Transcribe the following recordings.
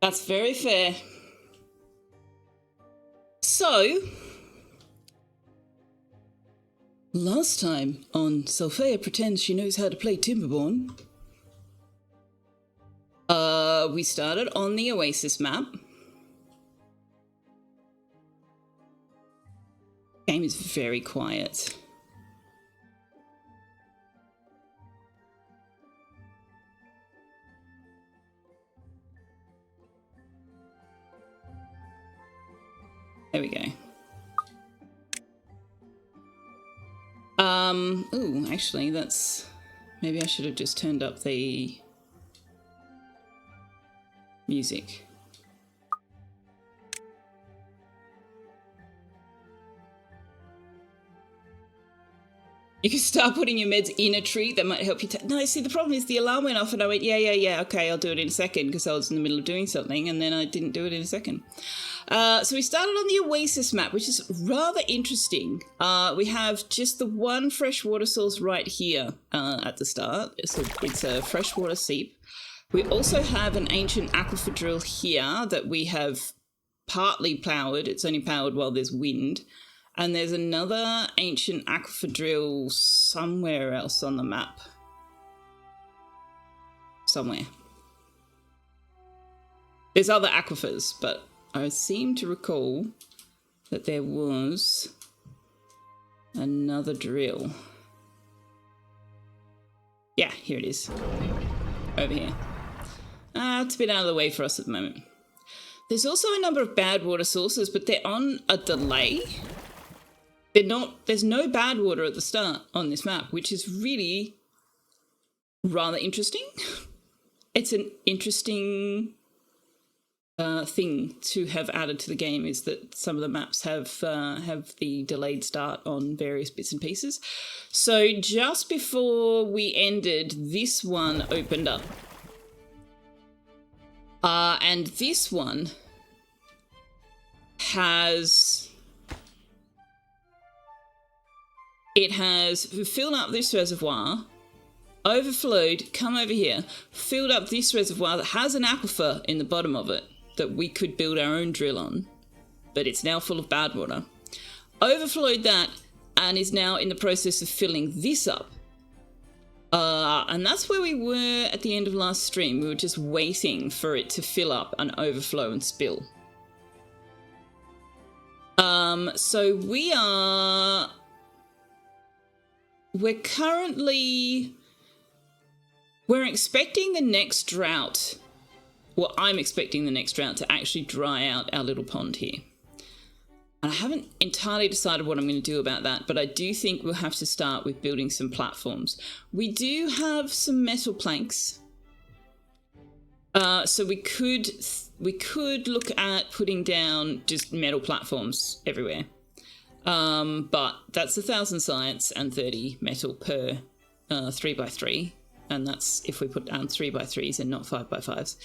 That's very fair. So, last time on Selfeya Pretends She Knows How to Play Timberborn, we started on the Oasis map. Game is very quiet. There we go. Ooh, actually, that's... Maybe I should have just turned up the music. You can start putting your meds in a tree. That might help you. No, see, the problem is the alarm went off and I went, yeah, okay, I'll do it in a second because I was in the middle of doing something and then I didn't do it in a second. So we started on the Oasis map, which is rather interesting. We have just the one freshwater source right here at the start. It's a freshwater seep. We also have an ancient aquifer drill here that we have partly powered. It's only powered while there's wind. And there's another ancient aquifer drill somewhere else on the map. Somewhere. There's other aquifers, but I seem to recall that there was another drill. Yeah, here it is. Over here. It's a bit out of the way for us at the moment. There's also a number of bad water sources, but they're on a delay. There's no bad water at the start on this map, which is really rather interesting. It's an interesting thing to have added to the game, is that some of the maps have the delayed start on various bits and pieces. So just before we ended, this one opened up. And this one has... It has filled up this reservoir, overflowed, come over here, filled up this reservoir that has an aquifer in the bottom of it that we could build our own drill on, but it's now full of bad water. Overflowed that and is now in the process of filling this up. And that's where we were at the end of last stream. We were just waiting for it to fill up and overflow and spill. So we're expecting the next drought. Well, I'm expecting the next drought to actually dry out our little pond here. And I haven't entirely decided what I'm going to do about that, but I do think we'll have to start with building some platforms. We do have some metal planks. So we could look at putting down just metal platforms everywhere. But that's 1,000 science and 30 metal per 3x3. And that's if we put down 3x3s and not 5x5s.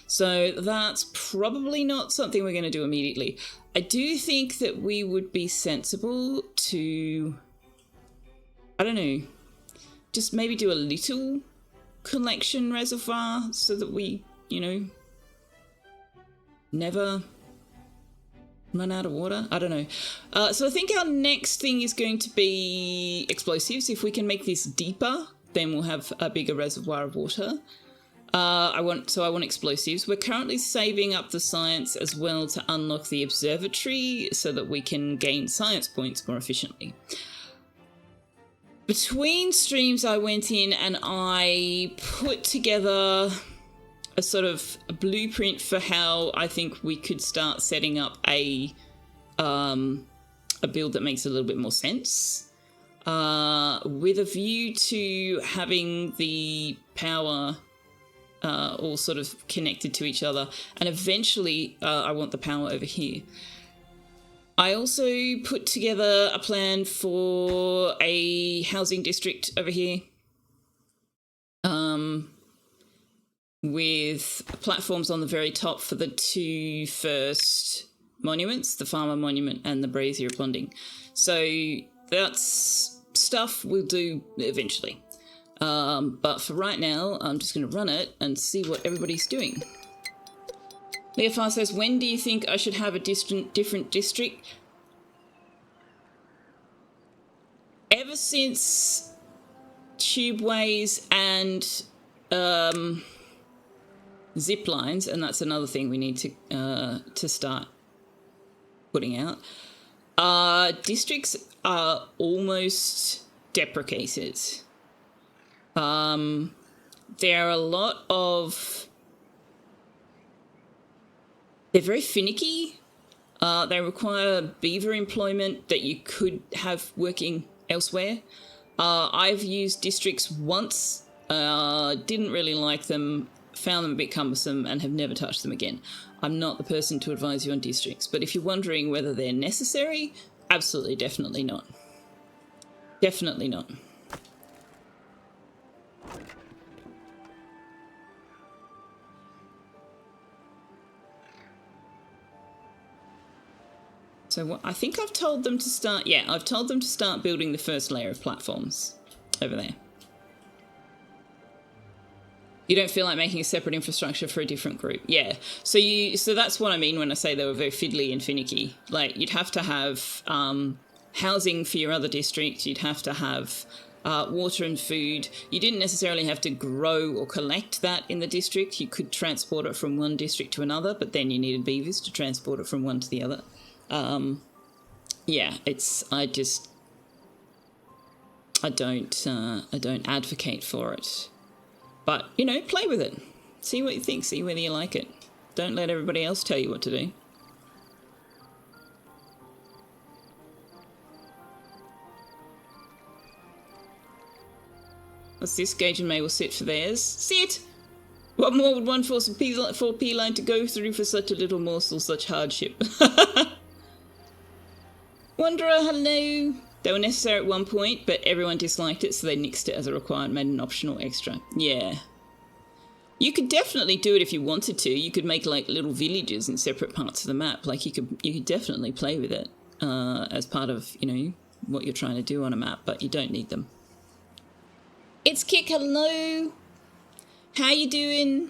So that's probably not something we're going to do immediately. I do think that we would be sensible to, I don't know, just maybe do a little collection reservoir so that we, never run out of water. I don't know. So I think our next thing is going to be explosives. If we can make this deeper, then we'll have a bigger reservoir of water. I want explosives. We're currently saving up the science as well to unlock the observatory so that we can gain science points more efficiently. Between streams, I went in and I put together a sort of a blueprint for how I think we could start setting up a build that makes a little bit more sense, with a view to having the power all sort of connected to each other, and eventually I want the power over here. I also put together a plan for a housing district over here, with platforms on the very top for the two first monuments, the Farmer Monument and the Brazier Ponding. So that's stuff we'll do eventually. But for right now, I'm just going to run it and see what everybody's doing. Leofar says, when do you think I should have a different district? Ever since tubeways and zip lines, and that's another thing we need to start putting out. Districts are almost deprecated. There are a lot of... They're very finicky. They require beaver employment that you could have working elsewhere. I've used districts once, didn't really like them, found them a bit cumbersome, and have never touched them again. I'm not the person to advise you on districts, but if you're wondering whether they're necessary, absolutely, definitely not. Definitely not. So what, I think I've told them to start... Yeah, I've told them to start building the first layer of platforms over there. You don't feel like making a separate infrastructure for a different group. Yeah. So that's what I mean when I say they were very fiddly and finicky. Like, you'd have to have housing for your other districts. You'd have to have water and food. You didn't necessarily have to grow or collect that in the district. You could transport it from one district to another, but then you needed beavers to transport it from one to the other. Yeah, I don't advocate for it. But, you know, play with it. See what you think. See whether you like it. Don't let everybody else tell you what to do. What's this? Gage and May will sit for theirs. Sit! What more would one force a P-line to go through for such a little morsel, such hardship? Wanderer, hello! They were necessary at one point, but everyone disliked it, so they nixed it as a requirement, made an optional extra. Yeah. You could definitely do it if you wanted to. You could make, like, little villages in separate parts of the map. Like, you could definitely play with it as part of, you know, what you're trying to do on a map, but you don't need them. It's Kick, hello! How you doing?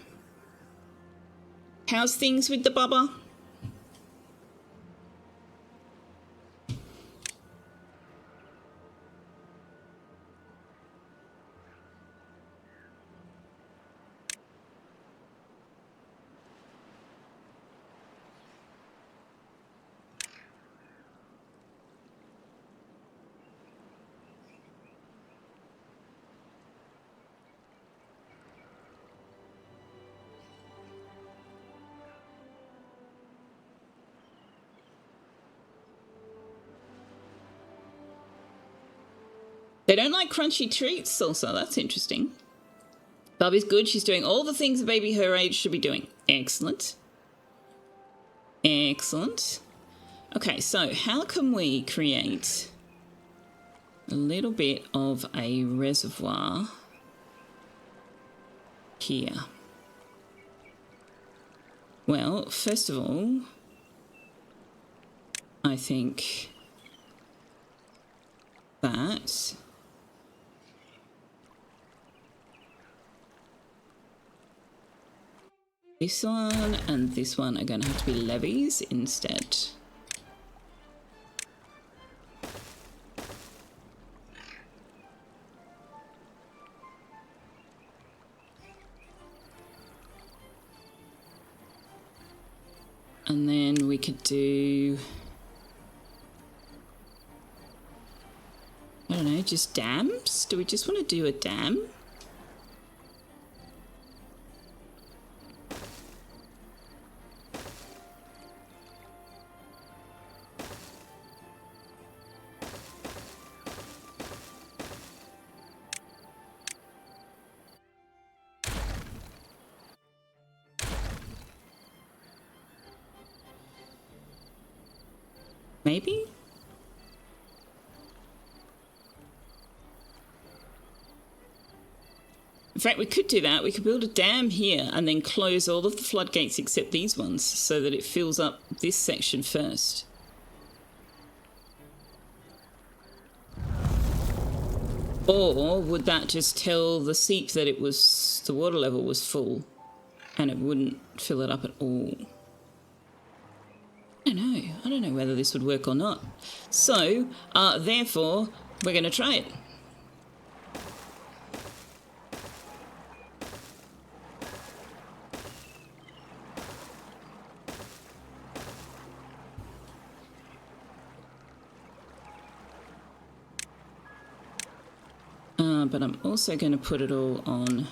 How's things with the bubba? They don't like crunchy treats also. That's interesting. Bubby's good. She's doing all the things a baby her age should be doing. Excellent. Excellent. Okay, so how can we create a little bit of a reservoir here? Well, first of all, I think that... This one and this one are going to have to be levees instead. And then we could do... I don't know, just dams? Do we just want to do a dam? Maybe? In fact, we could do that. We could build a dam here and then close all of the floodgates except these ones so that it fills up this section first. Or would that just tell the seep that it was, the water level was full and it wouldn't fill it up at all? I don't know whether this would work or not. So, therefore, we're going to try it. But I'm also going to put it all on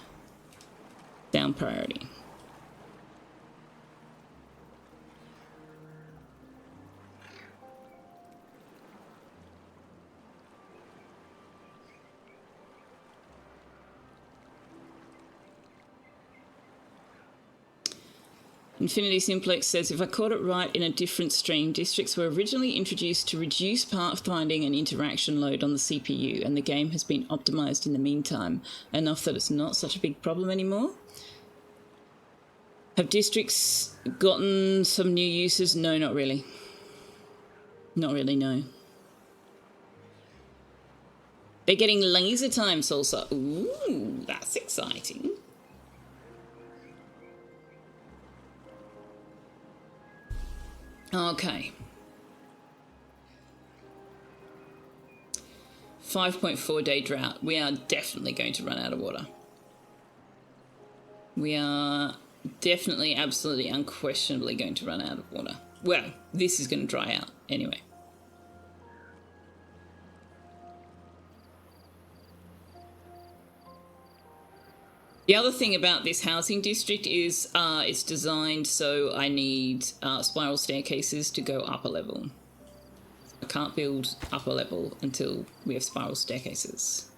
down priority. Infinity Simplex says, if I caught it right in a different stream, districts were originally introduced to reduce pathfinding and interaction load on the CPU, and the game has been optimized in the meantime, enough that it's not such a big problem anymore. Have districts gotten some new uses? No, not really. Not really, no. They're getting laser time, Salsa. Ooh, that's exciting. Okay. 5.4 day drought. We are definitely going to run out of water. We are definitely, absolutely, unquestionably going to run out of water. Well, this is going to dry out anyway. The other thing about this housing district is it's designed so I need spiral staircases to go up a level. I can't build up a level until we have spiral staircases.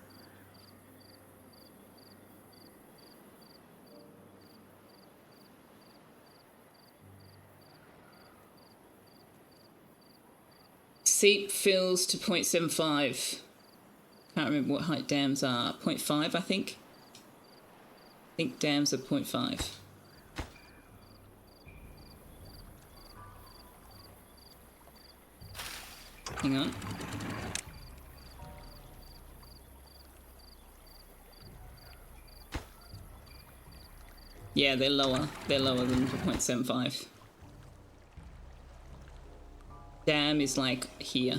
Seep fills to 0.75. Can't remember what height dams are. 0.5, I think. I think dams are 0.5. Hang on. Yeah, they're lower. They're lower than 0.75. Dam is like here.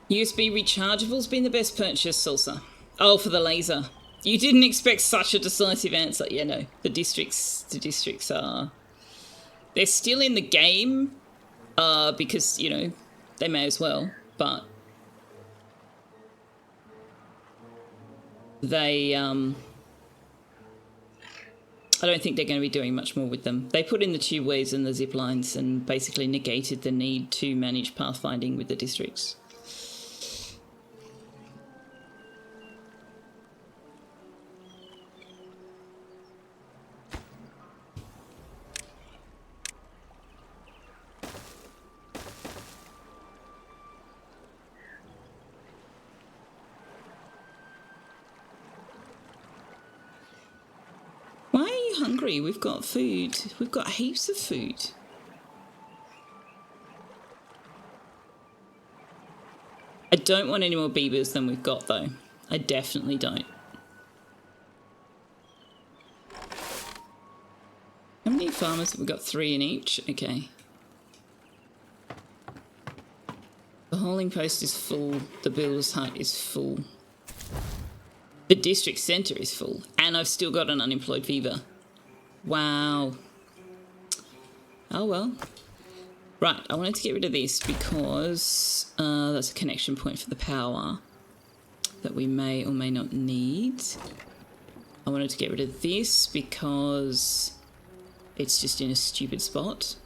USB rechargeable's been the best purchase, Salsa. Oh, for the laser. You didn't expect such a decisive answer. Yeah, no. The districts are... They're still in the game, because, you know, they may as well, but... They, I don't think they're going to be doing much more with them. They put in the tubeways and the zip lines and basically negated the need to manage pathfinding with the districts. Why are you hungry? We've got food. We've got heaps of food. I don't want any more beavers than we've got, though. I definitely don't. How many farmers have we got? 3 in each? Okay. The hauling post is full. The builder's hut is full. The district centre is full. And I've still got an unemployed beaver. Wow. Oh, well. Right, I wanted to get rid of this because that's a connection point for the power that we may or may not need. I wanted to get rid of this because it's just in a stupid spot.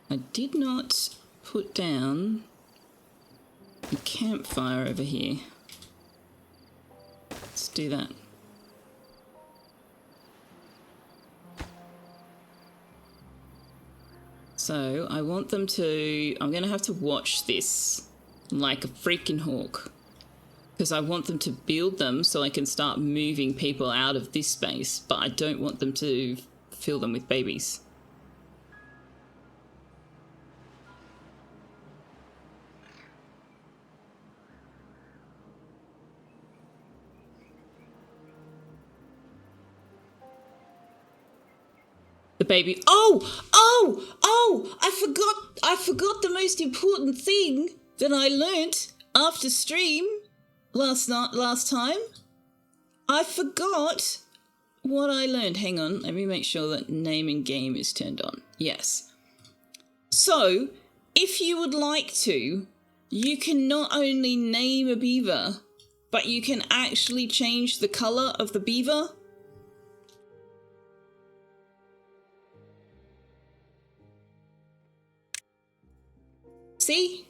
I did not put down a campfire over here. Let's do that. So I want them to... I'm going to have to watch this like a freaking hawk because I want them to build them so I can start moving people out of this space, but I don't want them to fill them with babies. The baby. Oh! I forgot the most important thing that I learnt after stream last time. I forgot what I learned. Hang on, let me make sure that name and game is turned on. Yes. So, if you would like to, you can not only name a beaver, but you can actually change the colour of the beaver. See?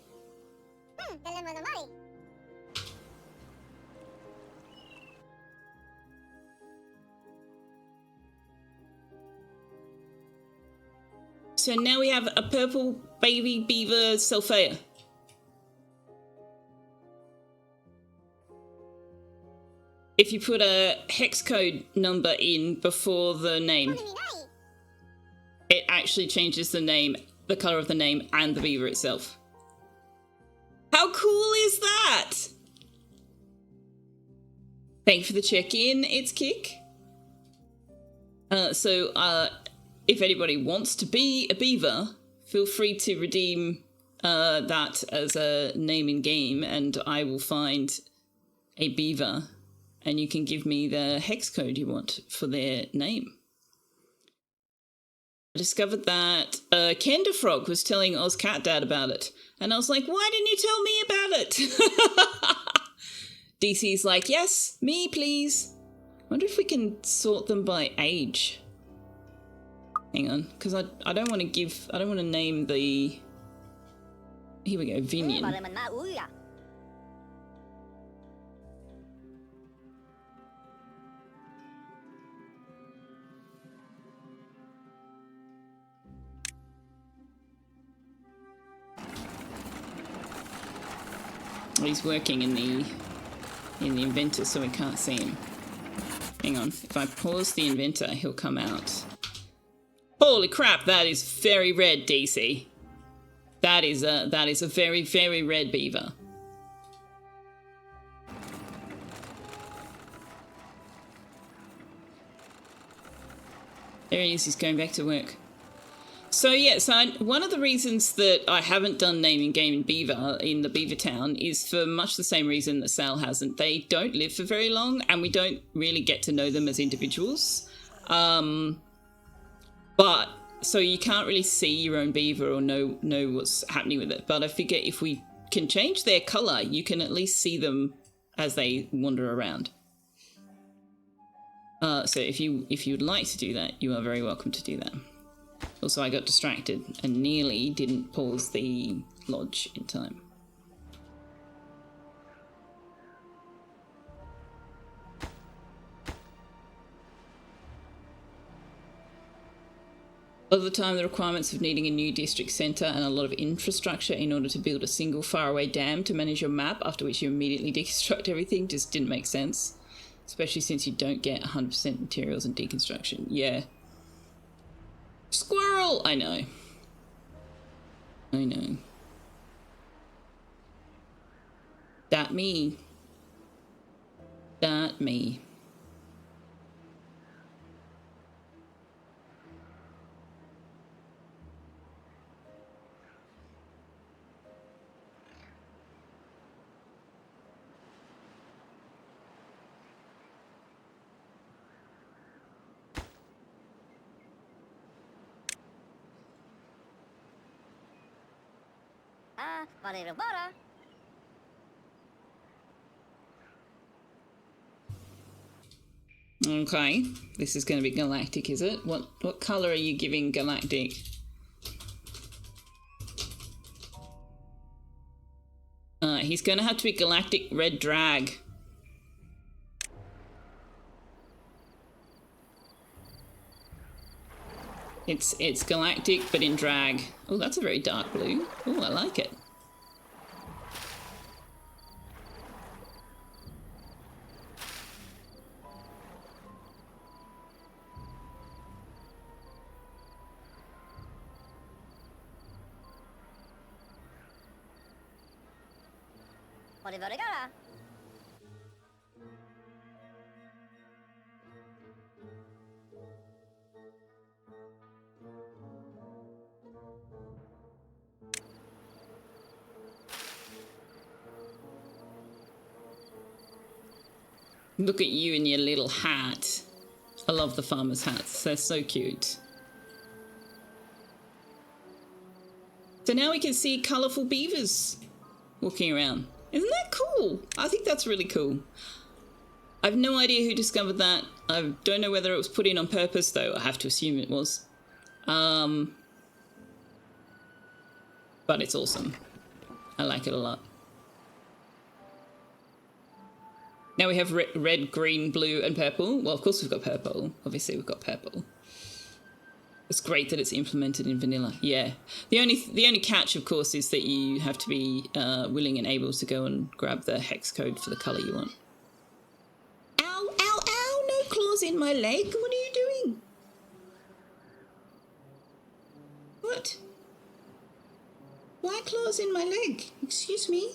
So now we have a purple baby beaver Selfeya. If you put a hex code number in before the name, it actually changes the name, the colour of the name, and the beaver itself. How cool is that? Thank you for the check-in, it's Kick. If anybody wants to be a beaver, feel free to redeem that as a name in game, and I will find a beaver and you can give me the hex code you want for their name. I discovered that Kenda Frog was telling Oz Cat Dad about it, and I was like, why didn't you tell me about it? DC's like, yes, me please. I wonder if we can sort them by age. Hang on, because I don't want to name the... Here we go, Vinian. He's working in the inventor, so we can't see him. Hang on, if I pause the inventor, he'll come out. Holy crap, that is very red, DC. That is a very, very red beaver. There he is, he's going back to work. So yeah, one of the reasons that I haven't done naming game in Beaver, in the Beaver Town, is for much the same reason that Sal hasn't. They don't live for very long, and we don't really get to know them as individuals. But so you can't really see your own beaver or know what's happening with it. But I figure if we can change their colour, you can at least see them as they wander around. So if you'd like to do that, you are very welcome to do that. Also, I got distracted and nearly didn't pause the lodge in time. A lot of the time, the requirements of needing a new district centre and a lot of infrastructure in order to build a single faraway dam to manage your map, after which you immediately deconstruct everything, just didn't make sense. Especially since you don't get 100% materials and deconstruction. Yeah. Squirrel! I know. I know. That me. That me. Okay, this is going to be galactic, is it? What colour are you giving galactic? He's going to have to be galactic red drag. It's galactic, but in drag. Oh, that's a very dark blue. Oh, I like it. Look at you in your little hat. I love the farmer's hats. They're so cute. So now we can see colourful beavers walking around. Isn't that cool? I think that's really cool. I have no idea who discovered that. I don't know whether it was put in on purpose, though. I have to assume it was. But it's awesome. I like it a lot. Now we have red, green, blue, and purple. Well, of course we've got purple. Obviously we've got purple. It's great that it's implemented in vanilla. Yeah. The only catch, of course, is that you have to be willing and able to go and grab the hex code for the colour you want. Ow, ow, ow! No claws in my leg. What are you doing? What? Why claws in my leg? Excuse me?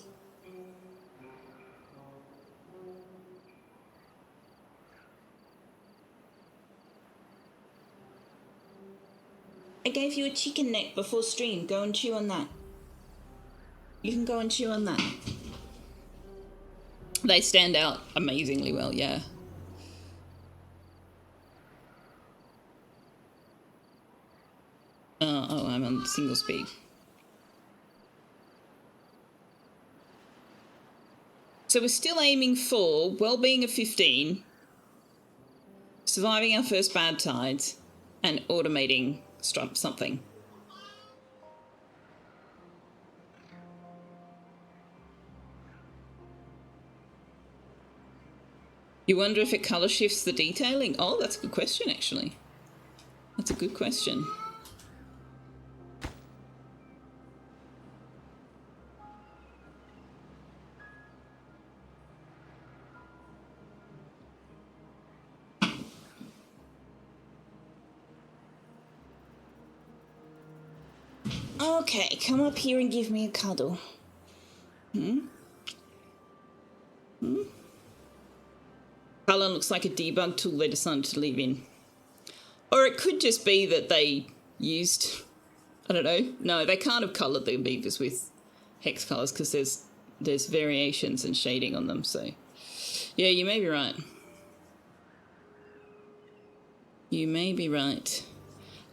I gave you a chicken neck before stream. Go and chew on that. You can go and chew on that. They stand out amazingly well, yeah. Oh, I'm on single speed. So we're still aiming for well-being of 15, surviving our first bad tides, and automating something. You wonder if it colour shifts the detailing? Oh, that's a good question, actually. That's a good question. Okay, come up here and give me a cuddle. Colour looks like a debug tool they decided to leave in. Or it could just be that they used... I don't know. No, they can't have coloured the beavers with hex colours because there's variations and shading on them, so... Yeah, you may be right. You may be right.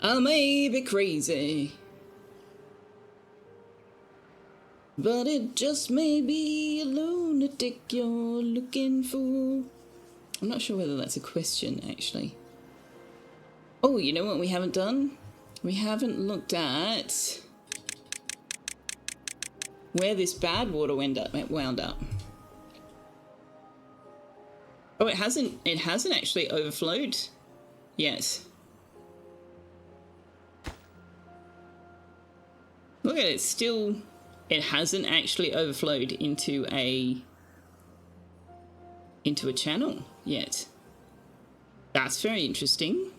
I may be crazy. But it just may be a lunatic you're looking for. I'm not sure whether that's a question, actually. Oh, you know what we haven't done? We haven't looked at where this bad water wound up. Oh, it hasn't actually overflowed yet. Look at it, still... It hasn't actually overflowed into a channel yet. That's very interesting.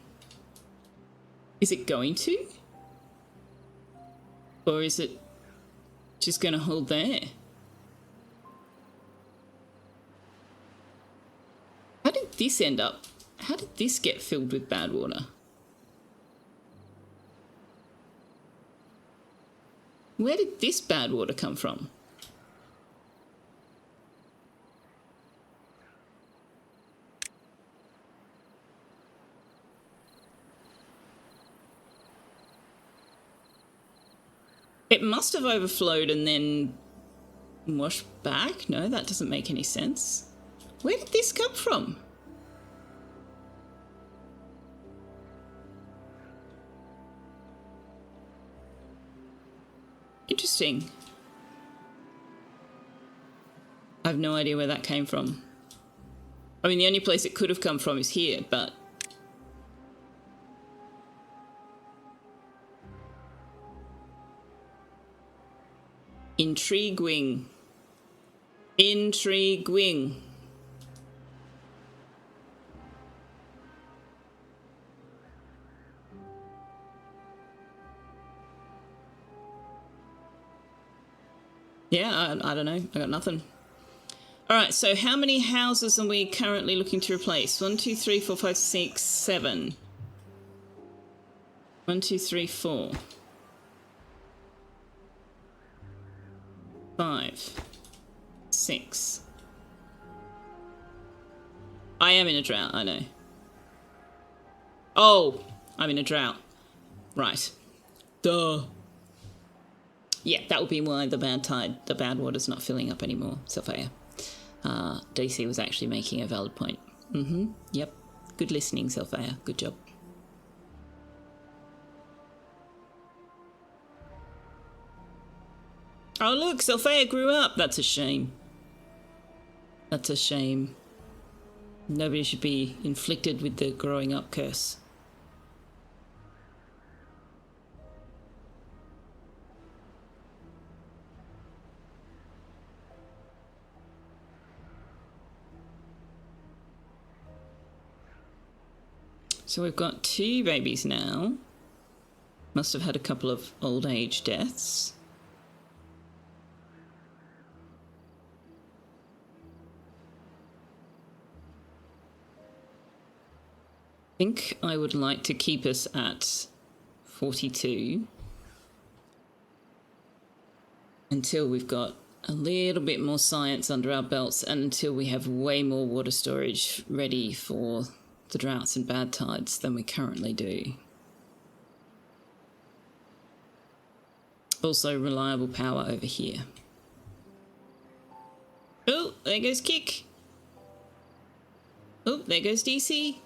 Is it going to? Or is it just going to hold there? How did this end up? How did this get filled with bad water? Where did this bad water come from? It must have overflowed and then washed back? No, that doesn't make any sense. Where did this come from? Interesting. I have no idea where that came from. I mean, the only place it could have come from is here, but... Intriguing. Intriguing. Yeah, I don't know. I got nothing. All right, so how many houses are we currently looking to replace? 1, 2, 3, 4, 5, 6, 7. 1, 2, 3, 4. 5. 6. I am in a drought, I know. Oh, I'm in a drought. Right. Duh. Yeah, that would be why the bad water's not filling up anymore, Selfeya. DC was actually making a valid point. Yep. Good listening, Selfeya. Good job. Oh, look, Selfeya grew up. That's a shame. That's a shame. Nobody should be inflicted with the growing up curse. So we've got 2 babies now. Must have had a couple of old age deaths. I think I would like to keep us at 42 until we've got a little bit more science under our belts and until we have way more water storage ready for the droughts and bad tides than we currently do. Also reliable power over here. Oh, there goes Kick. Oh, there goes DC.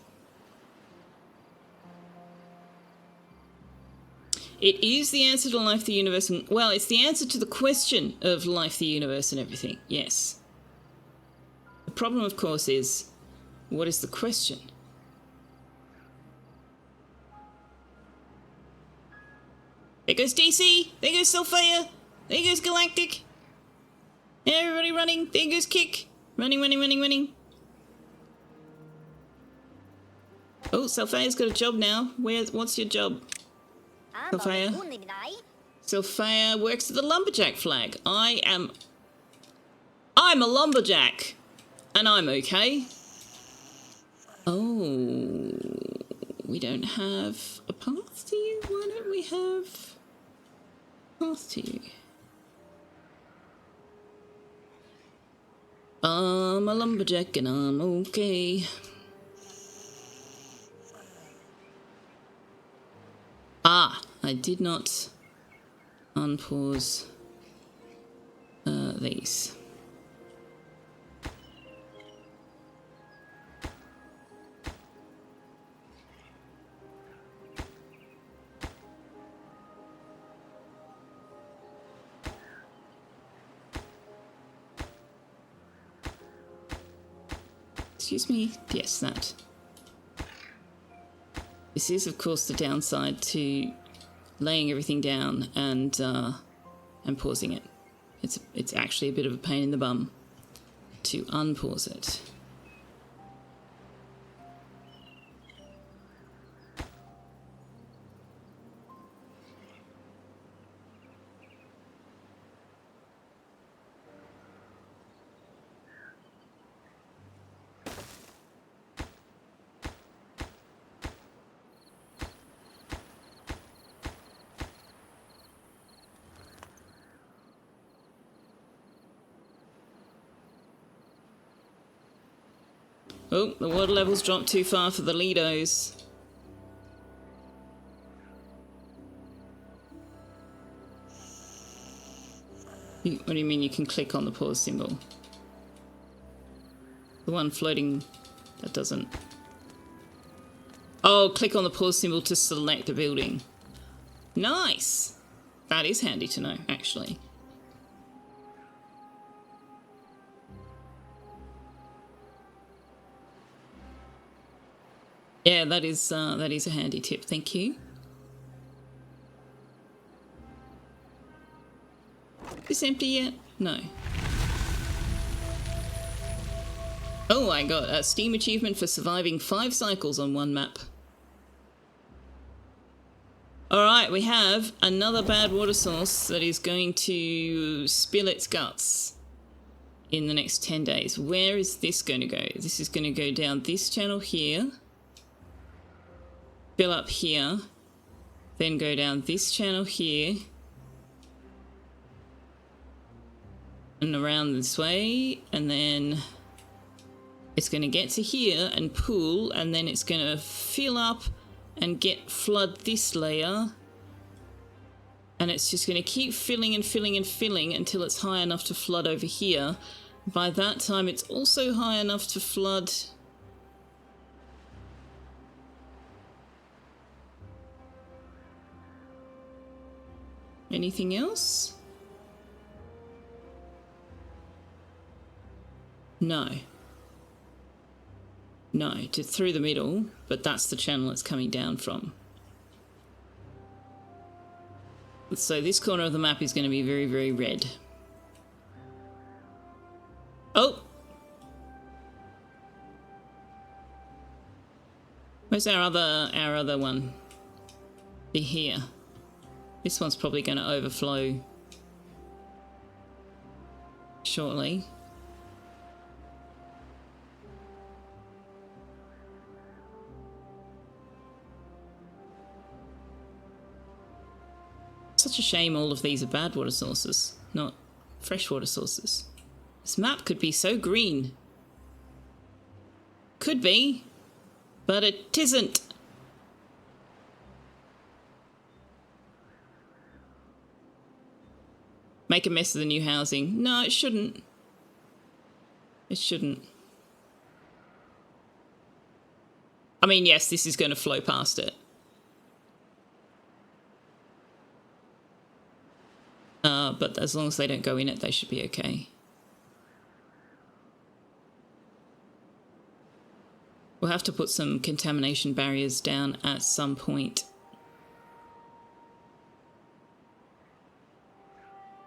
It is the answer to life, the universe, and... well, it's the answer to the question of life, the universe, and everything. Yes. The problem, of course, is... what is the question? There goes DC! There goes Selfeya! There goes Galactic! Everybody running! There goes Kick! Running, running, running, running! Oh, Selfeya's got a job now. What's your job? Selfeya. Selfeya works at the lumberjack flag. I'm a lumberjack. And I'm okay. Oh, we don't have a path to you? Why don't we have a path to you? I'm a lumberjack and I'm okay. Ah, I did not unpause these. Excuse me? Yes, that. This is, of course, the downside to laying everything down and pausing it. It's actually a bit of a pain in the bum to unpause it. Oh, the water levels dropped too far for the Lidos. What do you mean you can click on the pause symbol? The one floating, that doesn't... Oh, click on the pause symbol to select a building. Nice! That is handy to know, actually. Yeah, that is a handy tip. Thank you. Is this empty yet? No. Oh, I got a Steam achievement for surviving 5 cycles on one map. Alright, we have another bad water source that is going to spill its guts. in the next 10 days. Where is this going to go? This is going to go down this channel here, fill up here, then go down this channel here, and around this way, and then it's going to get to here and pool, and then it's going to fill up and flood this layer, and it's just going to keep filling and filling and filling until it's high enough to flood over here. By that time, it's also high enough to flood anything else? No. No, through the middle, but that's the channel it's coming down from. So this corner of the map is going to be very, very red. Oh! Where's our other one? Be here. This one's probably going to overflow shortly. Such a shame all of these are bad water sources, not freshwater sources. This map could be so green. Could be, but it isn't. Make a mess of the new housing. No, it shouldn't. It shouldn't. I mean, yes, this is going to flow past it. But as long as they don't go in it, they should be okay. We'll have to put some contamination barriers down at some point.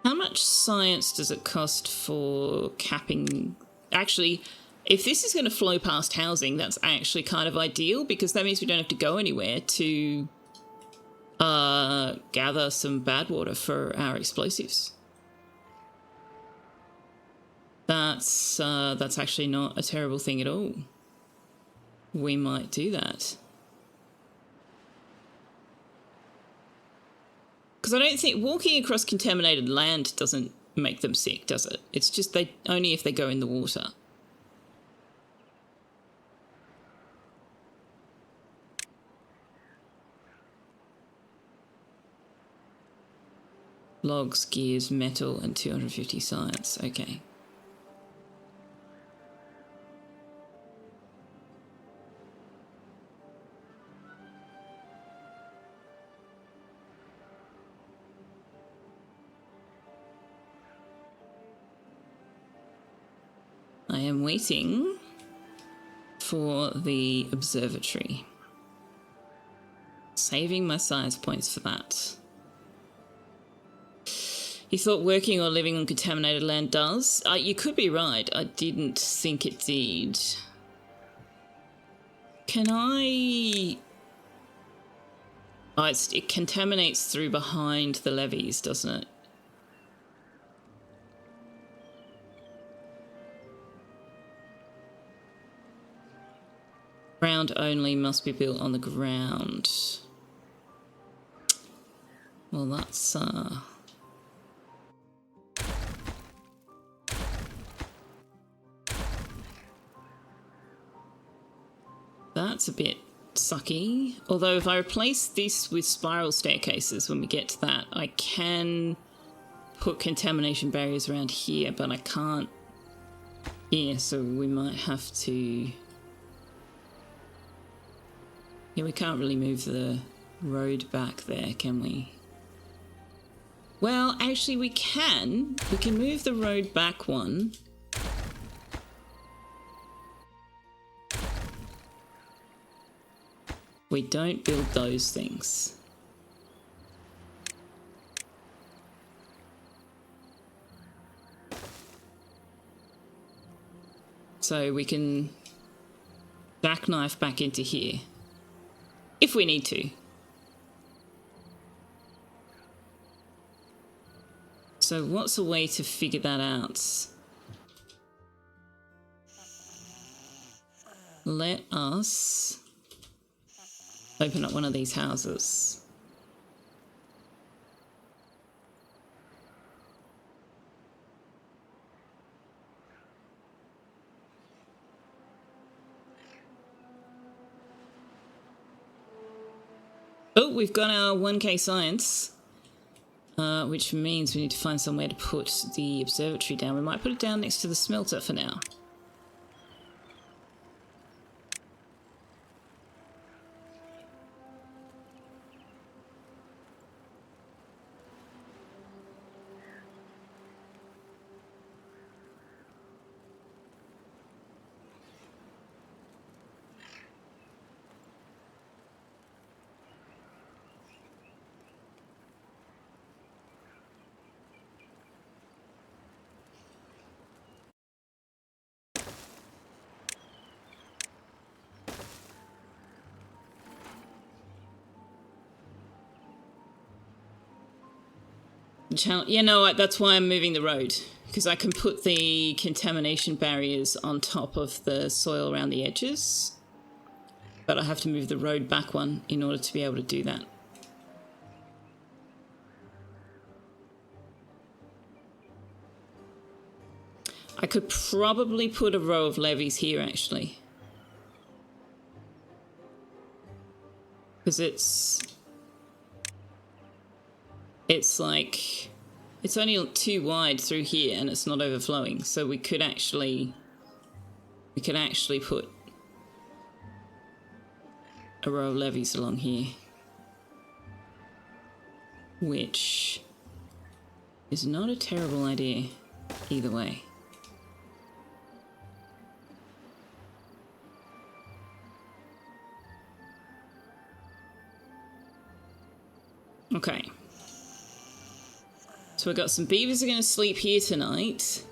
How much science does it cost for capping? Actually, if this is going to flow past housing, that's actually kind of ideal, because that means we don't have to go anywhere to gather some bad water for our explosives. That's actually not a terrible thing at all. We might do that. Because I don't think walking across contaminated land doesn't make them sick, does it? It's just only if they go in the water. Logs, gears, metal, and 250 science. Okay. I am waiting for the observatory. Saving my science points for that. You thought working or living on contaminated land does? You could be right. I didn't think it did. Can I... Oh, it contaminates through behind the levees, doesn't it? Ground only, must be built on the ground. Well, that's... That's a bit sucky. Although if I replace this with spiral staircases when we get to that, I can put contamination barriers around here, but I can't here, so we might have to... Yeah, we can't really move the road back there, can we? Well, actually we can. We can move the road back one. We don't build those things. So we can jackknife back into here. If we need to. So what's a way to figure that out? let us open up one of these houses. Oh, we've got our 1k science, which means we need to find somewhere to put the observatory down. We might put it down next to the smelter for now. Channel, yeah, no, that's why I'm moving the road, because I can put the contamination barriers on top of the soil around the edges, but I have to move the road back one in order to be able to do that. I could probably put a row of levees here, actually, because it's like, it's only too wide through here and it's not overflowing, so we could actually put a row of levees along here, which is not a terrible idea either way. Okay. So we've got some beavers are going to sleep here tonight.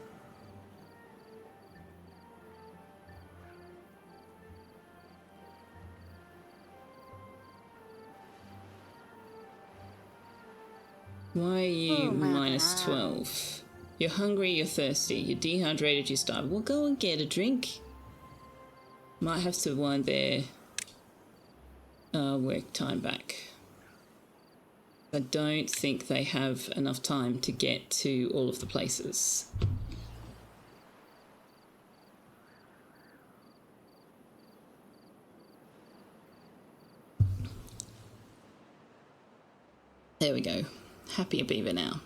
Why are you minus 12? You're hungry, you're thirsty, you're dehydrated, you're starving. Well, go and get a drink. Might have to wind their work time back. I don't think they have enough time to get to all of the places. There we go. Happy a beaver now.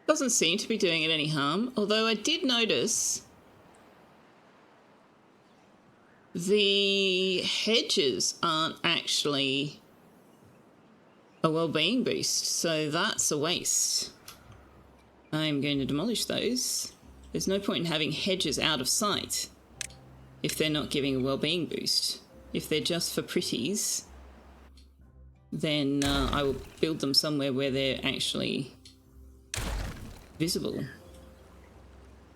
Doesn't seem to be doing it any harm, although I did notice the hedges aren't actually a well-being boost, so that's a waste. I'm going to demolish those. There's no point in having hedges out of sight if they're not giving a well-being boost. If they're just for pretties, then I will build them somewhere where they're actually visible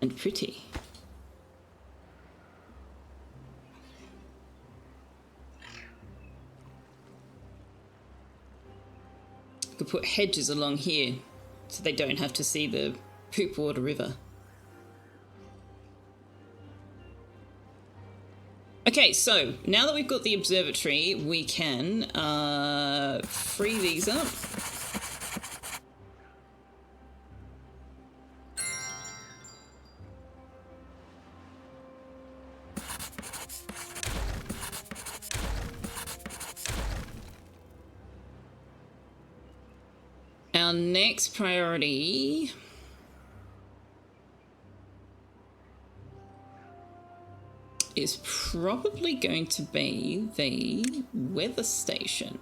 and pretty. I could put hedges along here so they don't have to see the Poopwater River. Okay, so now that we've got the observatory, we can free these up. Our next priority is probably going to be the weather station.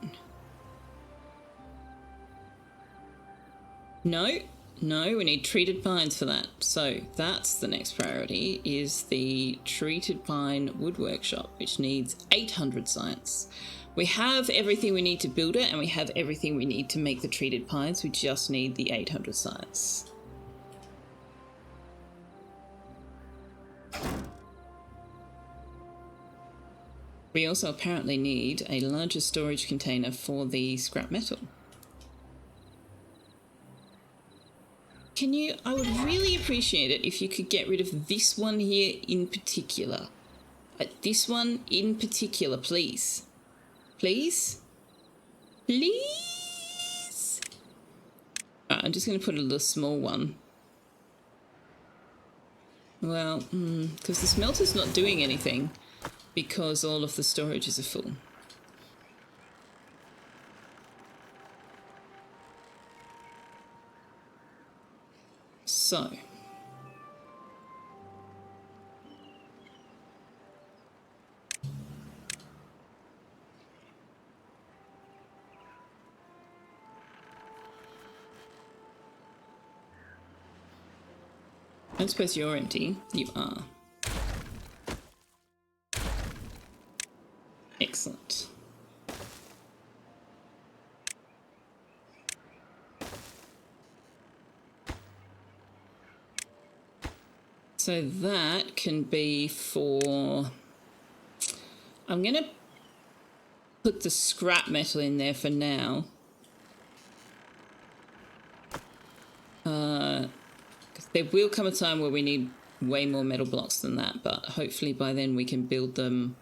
No, No, we need treated pines for that. So that's the next priority, is the treated pine wood workshop, which needs 800 science. We have everything we need to build it, and we have everything we need to make the treated pines. We just need the 800 science. We also apparently need a larger storage container for the scrap metal. Can you, I would really appreciate it if you could get rid of this one here in particular. This one in particular, please. Please? Please? I'm just going to put a little small one. Well, because the smelter's not doing anything because all of the storages are full. So. I don't suppose you're empty. You are. Excellent. So that can be for... I'm going to put the scrap metal in there for now. There will come a time where we need way more metal blocks than that, but hopefully by then we can build them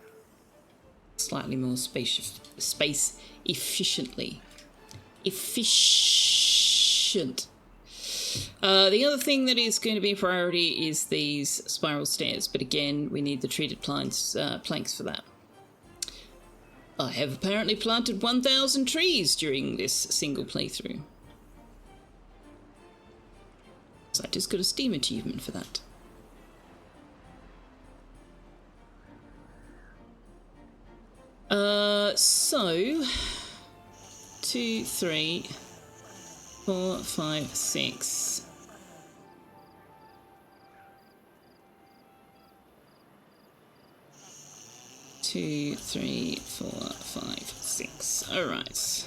slightly more space efficiently. Efficient. The other thing that is going to be a priority is these spiral stairs, but again, we need the treated planks for that. I have apparently planted 1,000 trees during this single playthrough. So I just got a Steam achievement for that. So 2, 3, 4, 5, 6. Two, 3, 4, 5, 6. All right.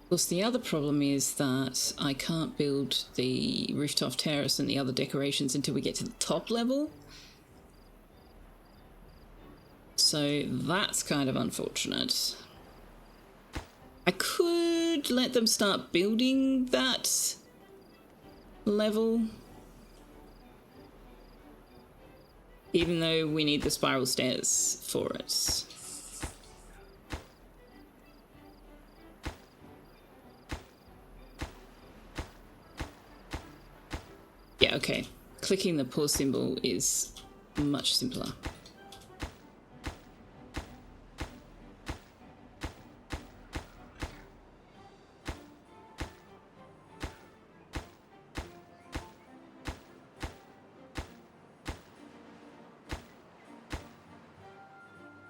Of course, the other problem is that I can't build the rooftop terrace and the other decorations until we get to the top level. So that's kind of unfortunate. I could let them start building that level, even though we need the spiral stairs for it. Yeah, okay. Clicking the pause symbol is much simpler.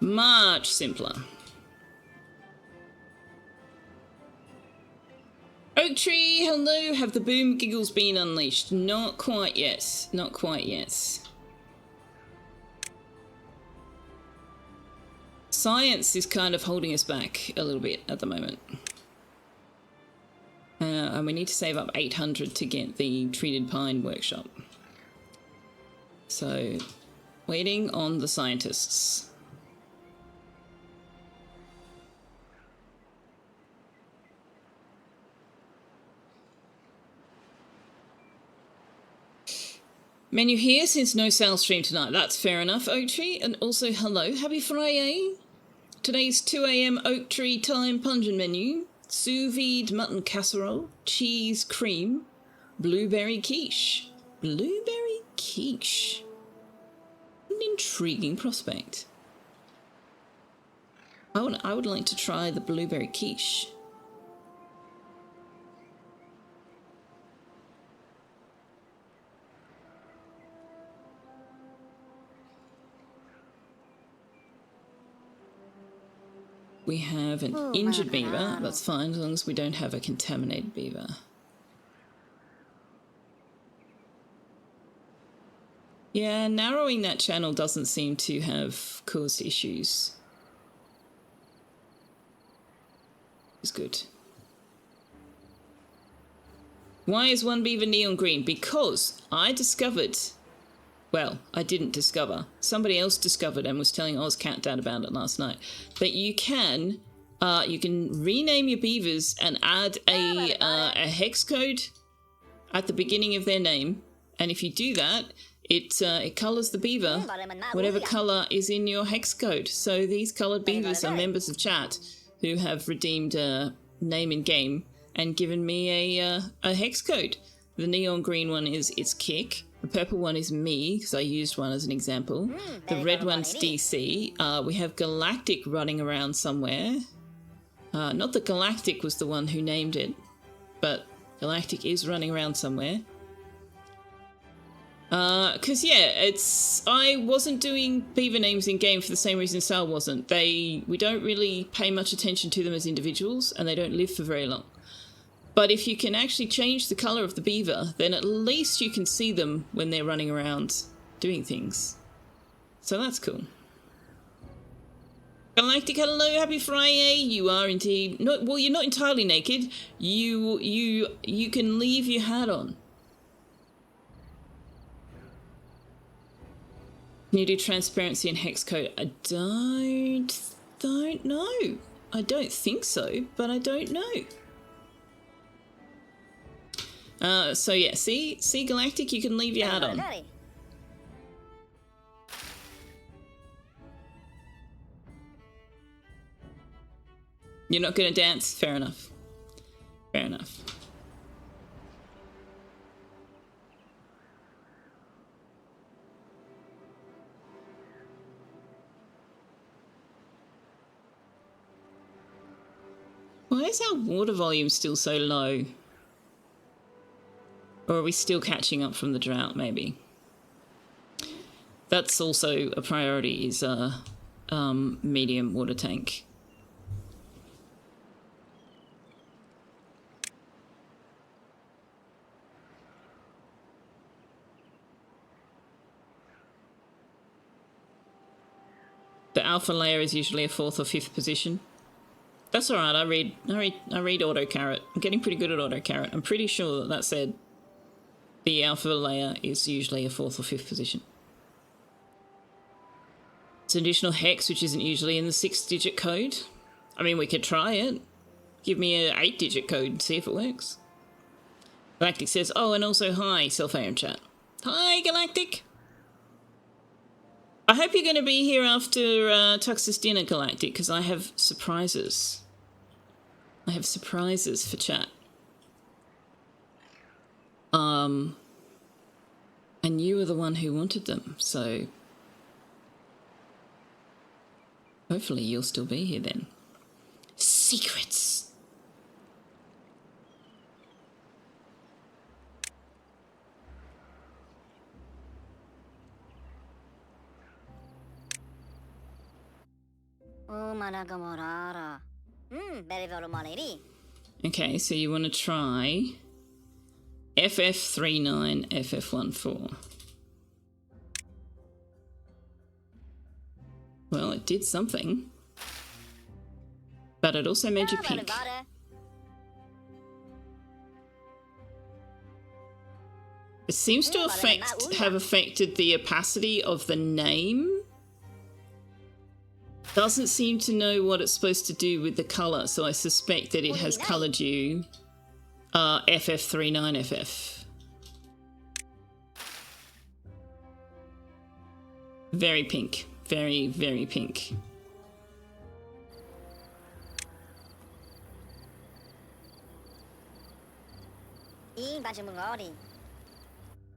Much simpler. Oak tree, hello. Have the boom giggles been unleashed? Not quite yet. Not quite yet. Science is kind of holding us back a little bit at the moment. And we need to save up 800 to get the treated pine workshop. So, waiting on the scientists. Menu here since no sales stream tonight. That's fair enough, Oak Tree. And also, hello, happy Friday. Today's 2 AM Oak Tree time pungent menu. Sous vide mutton casserole, cheese cream, blueberry quiche. Blueberry quiche. An intriguing prospect. I would like to try the blueberry quiche. We have an injured beaver. That's fine, as long as we don't have a contaminated beaver. Yeah, narrowing that channel doesn't seem to have caused issues. It's good. Why is one beaver neon green? Because I discovered... Well, I didn't discover. Somebody else discovered and was telling OzCatDad about it last night. But you can rename your beavers and add a hex code at the beginning of their name. And if you do that, it colours the beaver whatever colour is in your hex code. So these coloured beavers are members of chat who have redeemed a name in game and given me a hex code. The neon green one is its Kick. The purple one is me, because I used one as an example. The red one's DC. We have Galactic running around somewhere. Not that Galactic was the one who named it, but Galactic is running around somewhere. Because, yeah, I wasn't doing beaver names in game for the same reason Sal wasn't. We don't really pay much attention to them as individuals, and they don't live for very long. But if you can actually change the colour of the beaver, then at least you can see them when they're running around doing things. So that's cool. Galactic, hello, happy Friday. You are indeed... well, you're not entirely naked. You can leave your hat on. Can you do transparency and hex code? I don't know. I don't think so, but I don't know. So yeah, see Galactic, you can leave your hat on. You're not going to dance? Fair enough. Fair enough. Why is our water volume still so low? Or are we still catching up from the drought, maybe? That's also a priority, is a medium water tank. The alpha layer is usually a 4th or 5th position. That's alright, I read auto carrot. I'm getting pretty good at auto carrot. I'm pretty sure that said the alpha layer is usually a 4th or 5th position. It's an additional hex, which isn't usually in the 6-digit code. I mean, we could try it. Give me an 8-digit code and see if it works. Galactic says, oh, and also hi, Selfeya chat. Hi, Galactic. I hope you're going to be here after Tux's dinner, Galactic, because I have surprises. I have surprises for chat. And you were the one who wanted them, so hopefully you'll still be here then. Secrets! Okay, so you want to try FF39 FF14. Well, it did something. But it also made you pink. It seems to have affected the opacity of the name. Doesn't seem to know what it's supposed to do with the colour, so I suspect that it has coloured you FF39FF. Very pink. Very, very pink.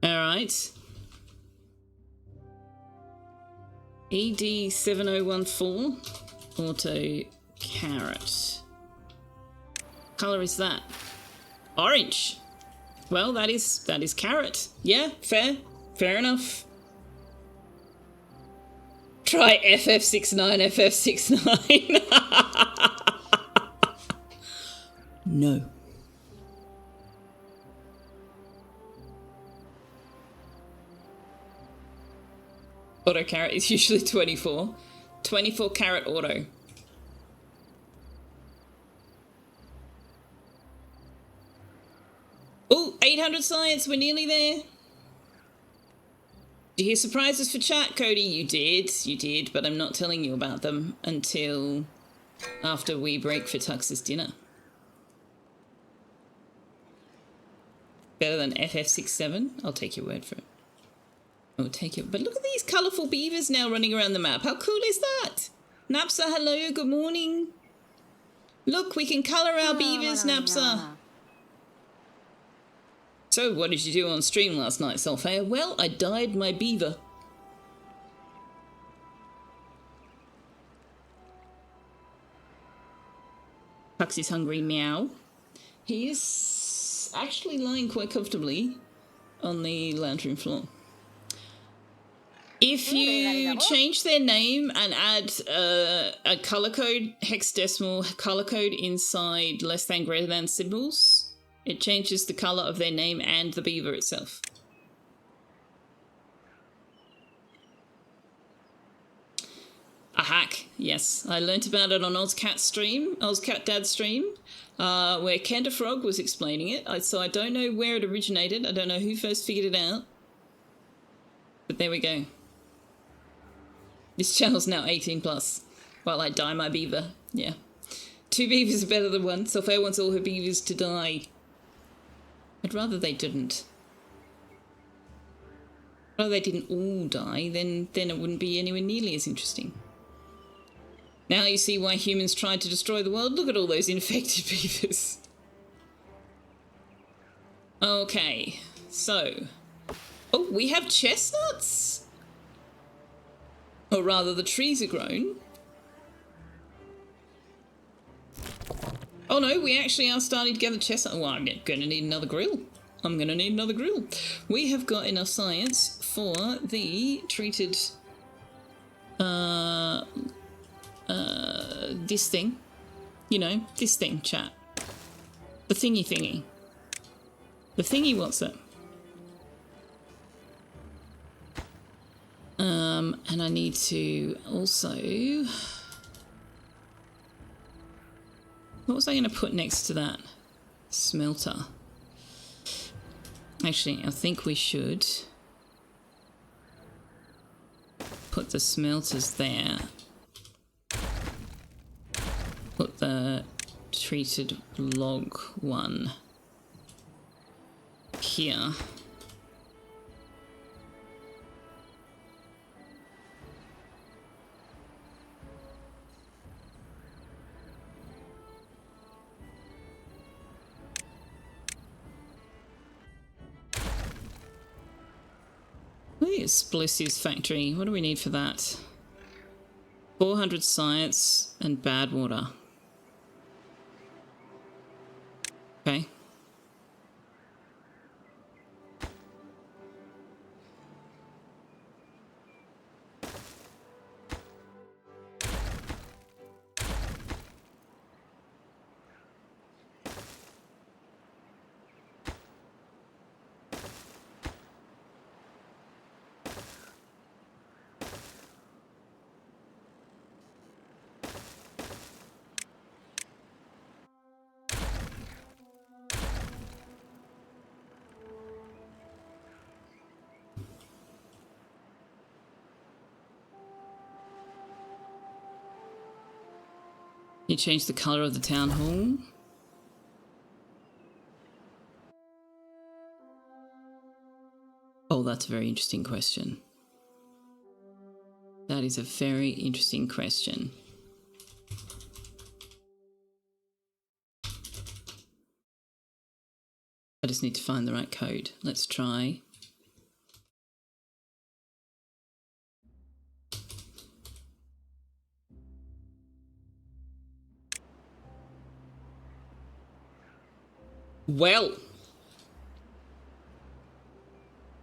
Alright. ED7014 auto carrot. Colour is that? Orange. Well, that is carrot. Yeah, fair enough. Try FF69 FF69. no. Auto carrot is usually 24. 24 carat auto. Oh, 800 science, we're nearly there. Did you hear surprises for chat, Cody? You did, but I'm not telling you about them until after we break for Tux's dinner. Better than FF67? I'll take your word for it. I'll take it. But look at these colourful beavers now running around the map. How cool is that? Napsa, hello, good morning. Look, we can colour our beavers, Napsa. So, what did you do on stream last night, Selfeya? Well, I dyed my beaver. Pux is hungry, meow. He is actually lying quite comfortably on the lounge room floor. If you change their name and add a color code, hexadecimal color code inside less than greater than symbols, it changes the color of their name and the beaver itself. A hack, yes. I learnt about it on Ozcat's stream, Ozcat Dad's stream, where Kenda Frog was explaining it. So I don't know where it originated. I don't know who first figured it out. But there we go. This channel's now 18 plus. While I dye my beaver. Yeah. 2 beavers are better than 1. Selfeya wants all her beavers to die. I'd rather they didn't. Rather they didn't all die, then it wouldn't be anywhere nearly as interesting. Now you see why humans tried to destroy the world. Look at all those infected beavers. Okay, so... Oh, we have chestnuts! Or rather, the trees are grown. Oh no, we actually are starting to gather chestnuts. Well, I'm gonna need another grill. I'm gonna need another grill. We have got enough science for the treated... this thing. You know, this thing, chat. The thingy thingy. The thingy what's it? And I need to also... What was I going to put next to that? Smelter. Actually, I think we should put the smelters there. Put the treated log one here. Explosives factory. What do we need for that? 400 science and bad water. Okay. You change the colour of the town hall. Oh, that's a very interesting question. That is a very interesting question. I just need to find the right code. Let's try. Well,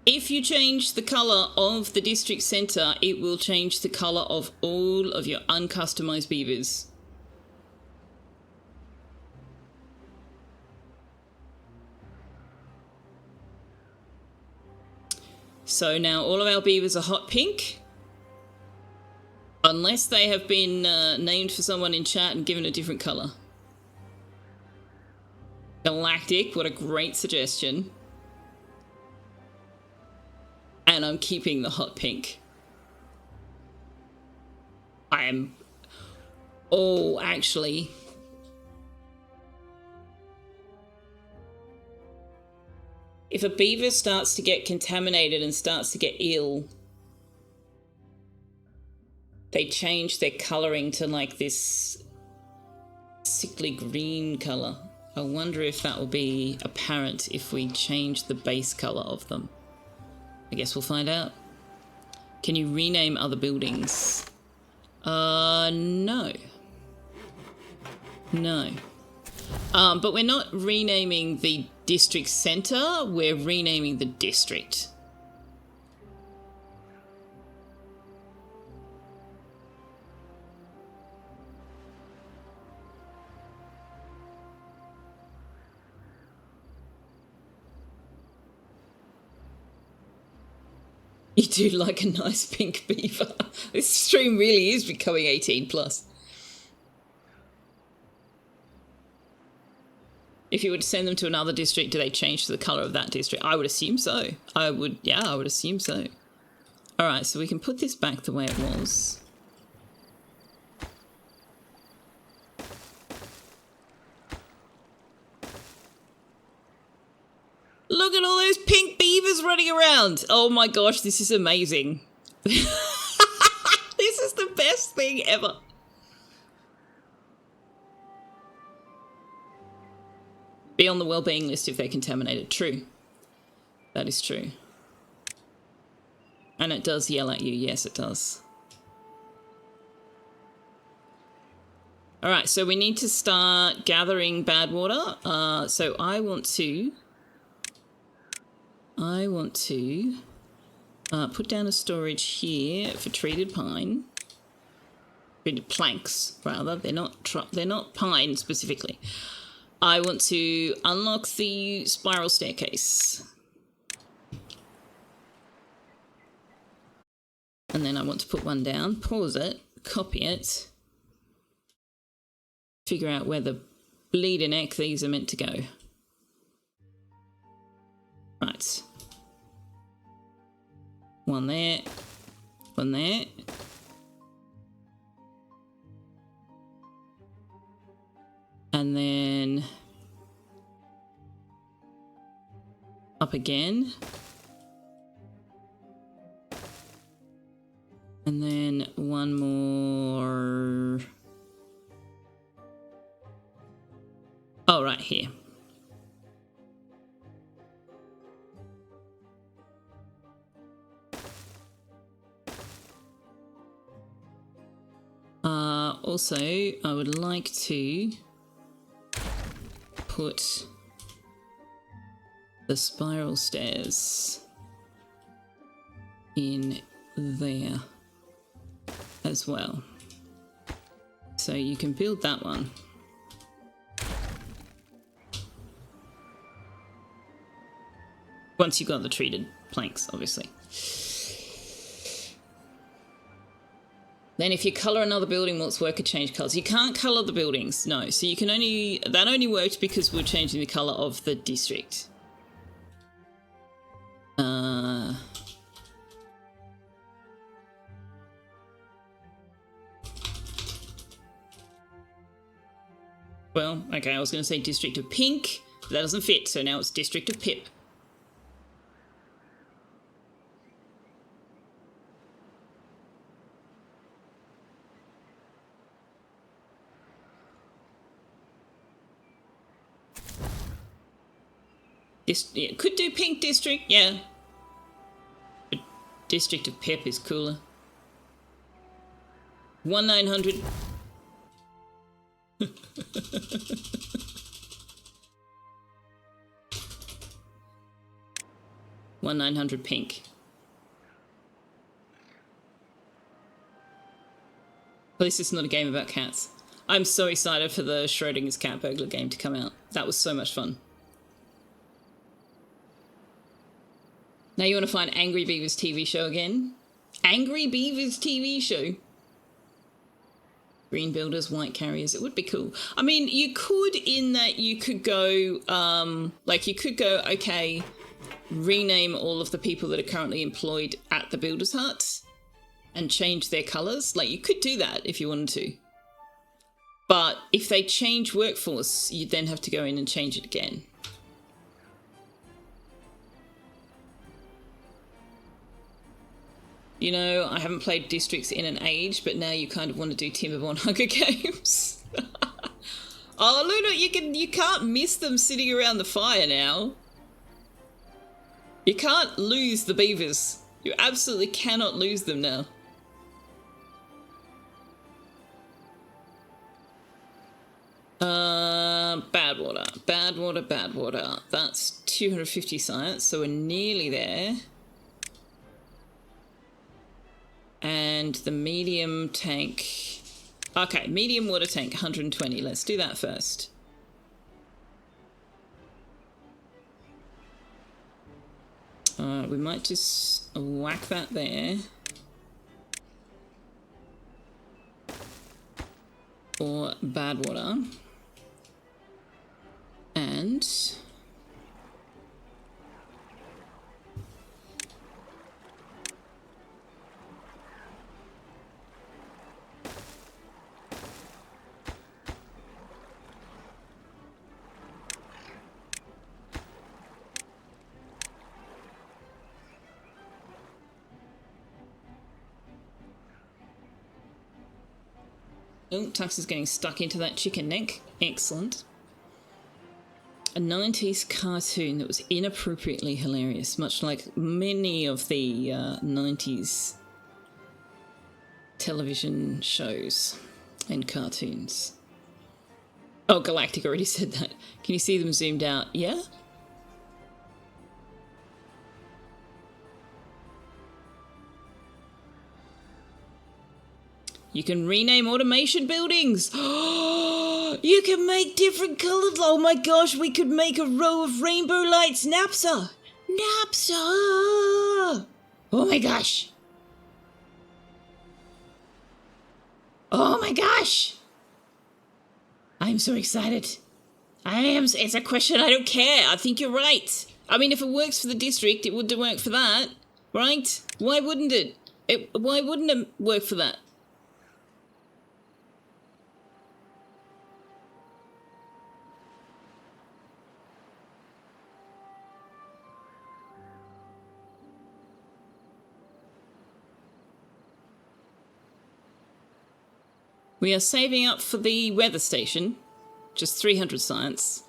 if you change the colour of the district centre, it will change the colour of all of your uncustomised beavers. So now all of our beavers are hot pink. Unless they have been named for someone in chat and given a different colour. Galactic, what a great suggestion. And I'm keeping the hot pink. I am... Oh, actually... If a beaver starts to get contaminated and starts to get ill, they change their colouring to like this sickly green colour. I wonder if that will be apparent if we change the base colour of them. I guess we'll find out. Can you rename other buildings? No. No. But we're not renaming the district centre, we're renaming the district. You do like a nice pink beaver. This stream really is becoming 18+. If you would send them to another district, do they change to the colour of that district? I would assume so. I would assume so. Alright, so we can put this back the way it was. Look at all those pink beavers running around! Oh my gosh, this is amazing. This is the best thing ever. Be on the well-being list if they're contaminated. True. That is true. And it does yell at you. Yes, it does. Alright, so we need to start gathering bad water. So I want to put down a storage here for treated pine. Treated planks, rather. They're not pine specifically. I want to unlock the spiral staircase. And then I want to put one down, pause it, copy it, figure out where the bleeding heck these are meant to go. Right. One there, one there. And then up again. And then one more. Oh, right here. Also, I would like to put the spiral stairs in there as well. So you can build that one. Once you've got the treated planks, obviously. Then if you colour another building, will its worker change colours? You can't colour the buildings, no. So you can only... That only worked because we're changing the colour of the district. Well, okay, I was going to say District of Pink, but that doesn't fit, so now it's District of Pip. Yeah, could do Pink District, yeah. But District of Pip is cooler. 1-900. 1-900 pink. At least it's not a game about cats. I'm so excited for the Schrodinger's Cat Burglar game to come out. That was so much fun. Now you want to find Angry Beavers TV show again? Angry Beavers TV show. Green builders, white carriers. It would be cool. I mean, you could, in that you could go, okay, rename all of the people that are currently employed at the builder's hut and change their colours. Like, you could do that if you wanted to. But if they change workforce, you'd then have to go in and change it again. You know, I haven't played Districts in an age, but now you kind of want to do Timberborn Hunger Games. Oh, Luna, you can't miss them sitting around the fire now. You can't lose the beavers. You absolutely cannot lose them now. Bad water, bad water, bad water. That's 250 science, so we're nearly there. And the medium tank... Okay, medium water tank, 120. Let's do that first. We might just whack that there. Or bad water. And... Oh, Tux is getting stuck into that chicken neck. Excellent. A 90s cartoon that was inappropriately hilarious, much like many of the 90s television shows and cartoons. Oh, Galactic already said that. Can you see them zoomed out? Yeah? You can rename automation buildings. You can make different colours. Oh my gosh, we could make a row of rainbow lights. Napsa. Napsa. Oh my gosh. Oh my gosh. I'm so excited. I am. It's a question. I don't care. I think you're right. I mean, if it works for the district, it would work for that, right? Why wouldn't it? Why wouldn't it work for that? We are saving up for the weather station. Just 300 science.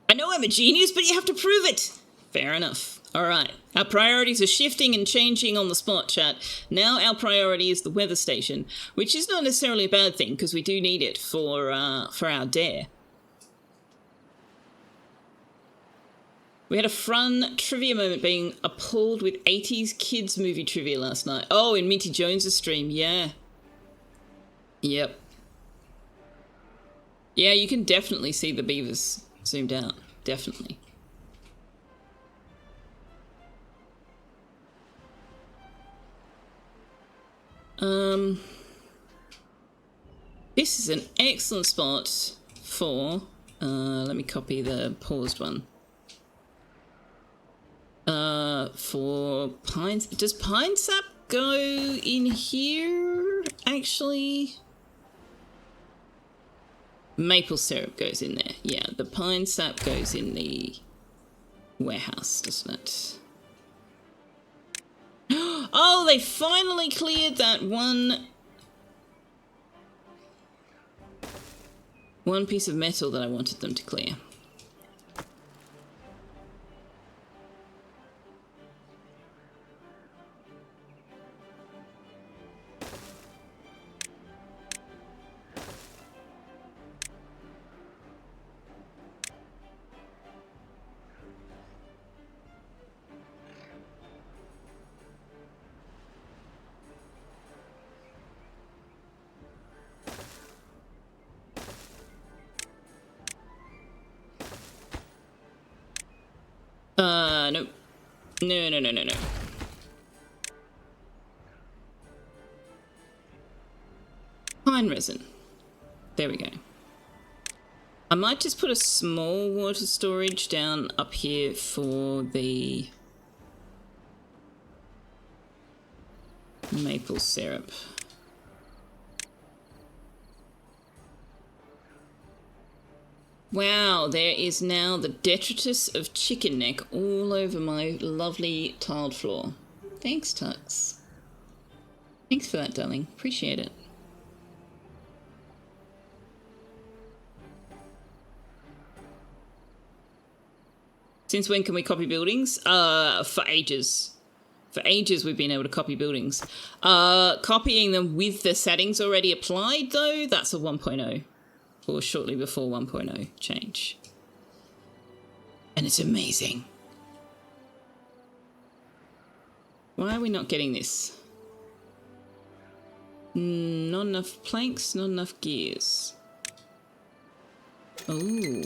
I know I'm a genius, but you have to prove it. Fair enough. All right. Our priorities are shifting and changing on the spot, chat. Now our priority is the weather station, which is not necessarily a bad thing because we do need it for our dare. We had a fun trivia moment being appalled with 80s kids movie trivia last night. Oh, in Minty Jones's stream, yeah. Yep. Yeah, you can definitely see the beavers zoomed out. Definitely. This is an excellent spot for... let me copy the paused one. For pines, does pine sap go in here? Actually, maple syrup goes in there. Yeah, the pine sap goes in the warehouse, doesn't it? Oh, they finally cleared that one piece of metal that I wanted them to clear. No. No, no, no, no, no. Pine resin. There we go. I might just put a small water storage down up here for the maple syrup. Wow, there is now the detritus of chicken neck all over my lovely tiled floor. Thanks, Tux. Thanks for that, darling. Appreciate it. Since when can we copy buildings? For ages. For ages we've been able to copy buildings. Copying them with the settings already applied, though, that's a 1.0. Or shortly before 1.0 change. And it's amazing. Why are we not getting this? Not enough planks, not enough gears. Oh.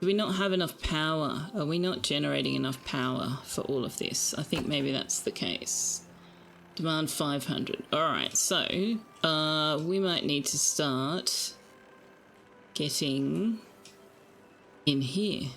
Do we not have enough power? Are we not generating enough power for all of this? I think maybe that's the case. Demand 500. Alright, so we might need to start getting in here.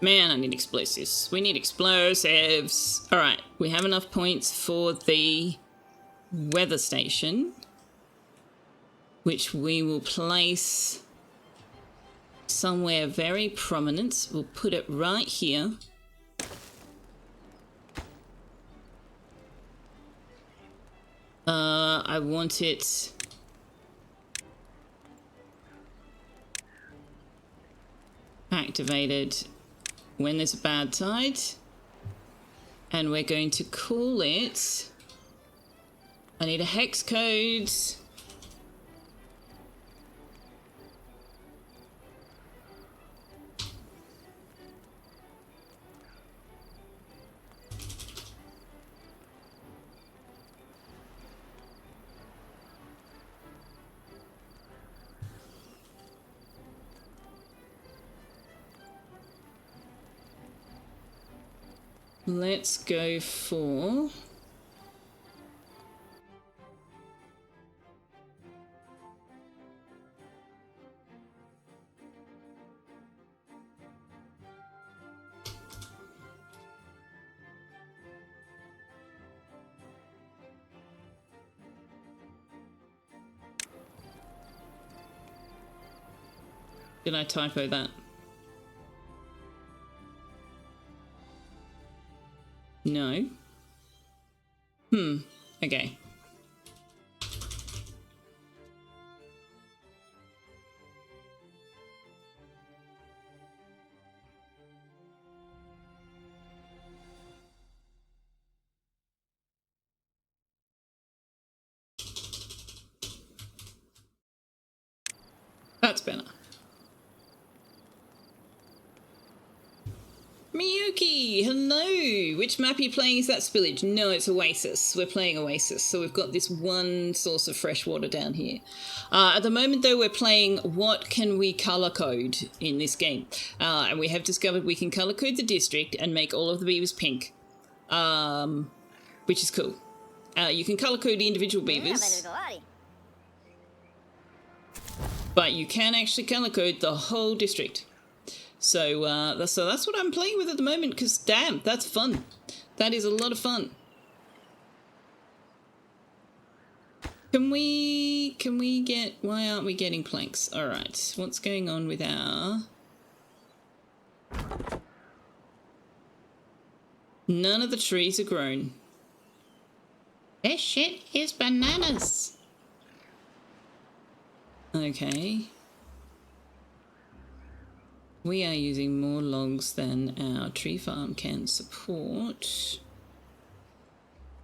Man, I need explosives. We need explosives. All right, we have enough points for the weather station, which we will place somewhere very prominent. We'll put it right here. I want it activated when there's a bad tide, and we're going to call it, I need a hex code. Let's go for did I typo that? No. Okay. That's better. Miyuki, hello! Which map are you playing? Is that Spillage? No, it's Oasis. We're playing Oasis, so we've got this one source of fresh water down here. At the moment, though, we're playing what can we colour code in this game. And we have discovered we can colour code the district and make all of the beavers pink, which is cool. You can colour code the individual beavers, but you can actually colour code the whole district. So that's what I'm playing with at the moment, because damn, that's fun. That is a lot of fun. Can we get, why aren't we getting planks? All right, what's going on with our... None of the trees are grown. This shit is bananas. Okay. We are using more logs than our tree farm can support,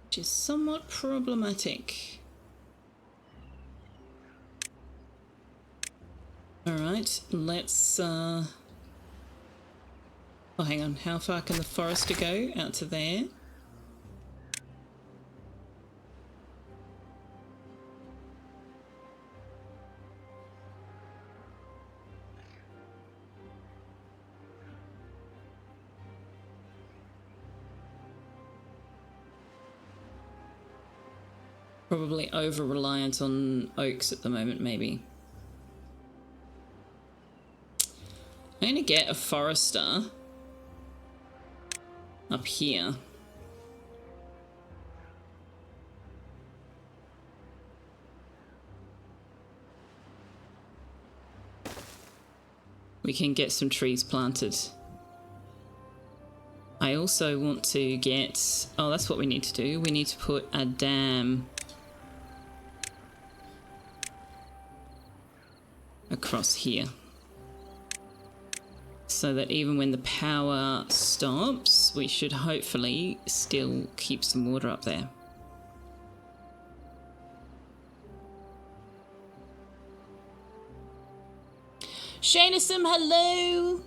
which is somewhat problematic. All right, let's, oh, hang on. How far can the forester go? Out to there. Probably over-reliant on oaks at the moment, maybe. I'm going to get a forester up here. We can get some trees planted. I also want to get... Oh, that's what we need to do. We need to put a dam across here, so that even when the power stops, we should hopefully still keep some water up there. Shanasum, hello!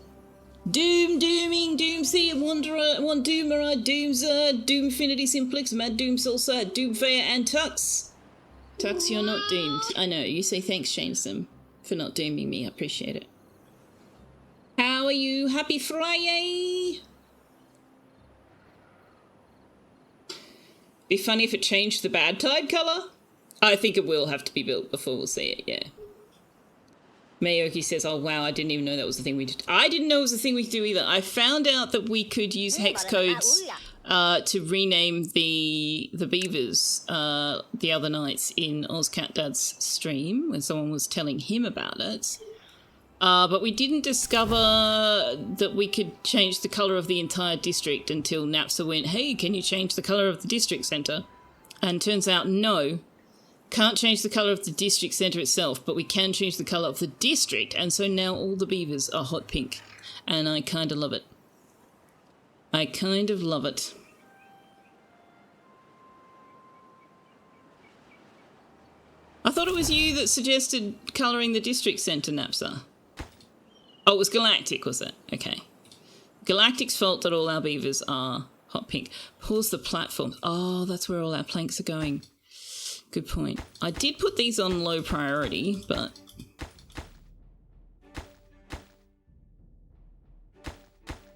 Dooming, Doomseer, Wanderer, One Doomer, Doomzer, Doomfinity Simplex, Mad Doom Salsa, Doomfeya, and Tux. Tux, you're not doomed. I know, you say thanks, Shanasum, for not dooming me. I appreciate it. How are you? Happy Friday! Be funny if it changed the bad tide colour. I think it will have to be built before we'll see it, yeah. Mayoki says, oh wow, I didn't even know that was the thing we did. I didn't know it was the thing we could do either. I found out that we could use hex codes to rename the beavers the other nights in OzCatDad's stream when someone was telling him about it. But we didn't discover that we could change the colour of the entire district until Napsa went, hey, can you change the colour of the district centre? And turns out, no. Can't change the colour of the district centre itself, but we can change the colour of the district, and so now all the beavers are hot pink. And I kind of love it. I kind of love it. I thought it was you that suggested colouring the district centre, Napsa. Oh, it was Galactic, was it? Okay. Galactic's fault that all our beavers are hot pink. Pause the platform. Oh, that's where all our planks are going. Good point. I did put these on low priority, but...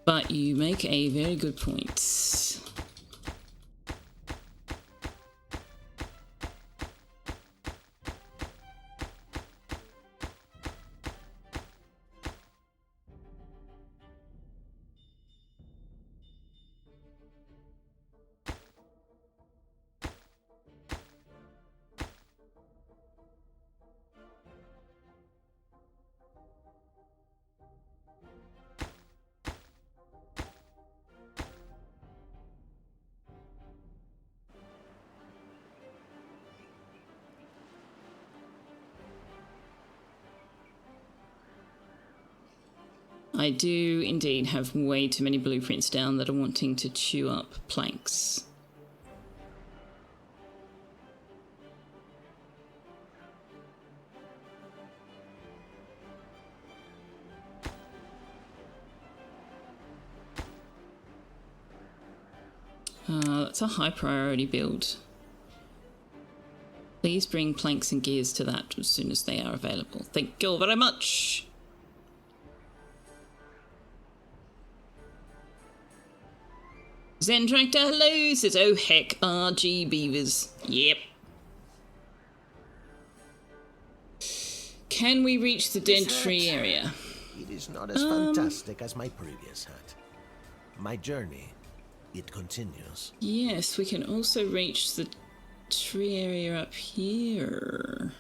But you make a very good point. I do indeed have way too many blueprints down that are wanting to chew up planks. That's a high priority build. Please bring planks and gears to that as soon as they are available. Thank you very much. Zentractor, hello, says, oh heck, RG beavers. Yep. Can we reach the dead tree area? It is not as fantastic as my previous hut. My journey, it continues. Yes, we can also reach the tree area up here.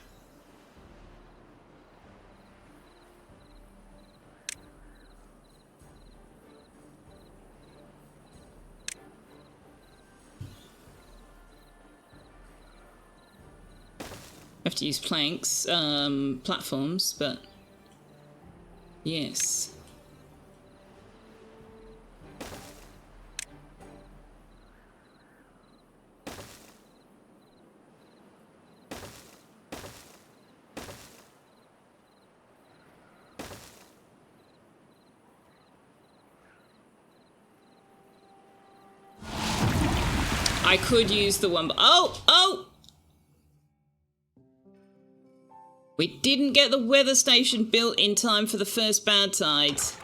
I have to use planks, platforms, but yes. I could use the one, but oh! We didn't get the weather station built in time for the first bad tides.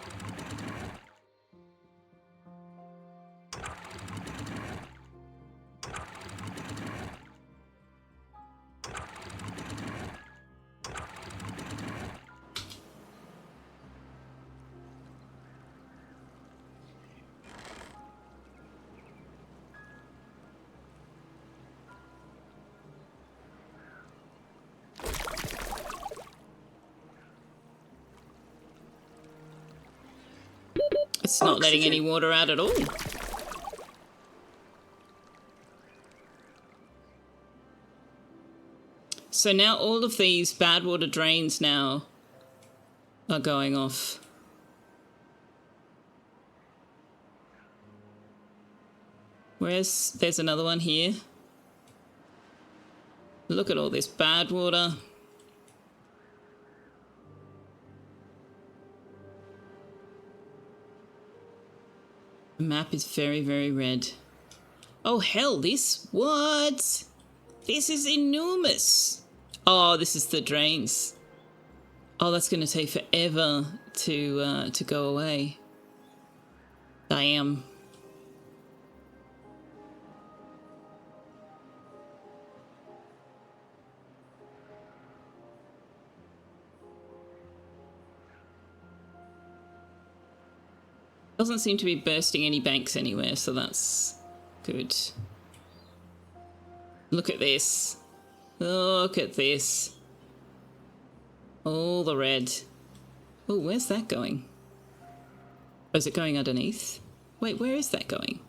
It's not letting any water out at all. So now all of these bad water drains now are going off. There's another one here. Look at all this bad water. The map is very, very red. Oh, hell, what? This is enormous. Oh, this is the drains. Oh, that's going to take forever to go away. Damn. Doesn't seem to be bursting any banks anywhere, so that's good. Look at this. Look at this. All the red. Oh, where's that going? Oh, is it going underneath? Wait, where is that going?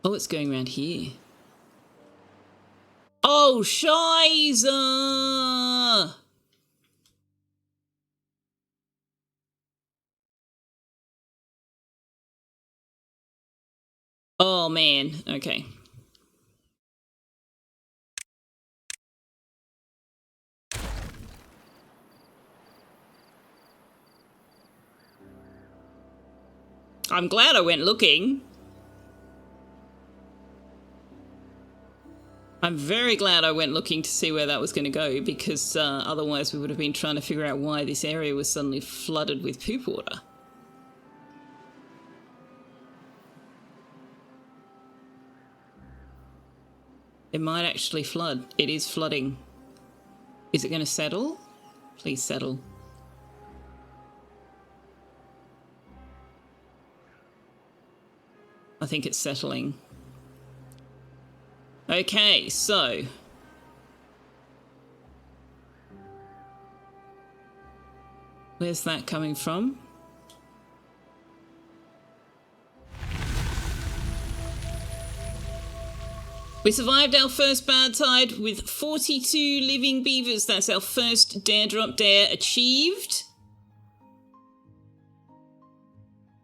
Oh, it's going around here. Oh, Scheiße! Oh, man. Okay. I'm glad I went looking. I'm very glad I went looking to see where that was going to go, because otherwise we would have been trying to figure out why this area was suddenly flooded with poop water. It might actually flood. It is flooding. Is it going to settle? Please settle. I think it's settling. Okay, so where's that coming from? We survived our first bad tide with 42 living beavers. That's our first dare drop dare achieved.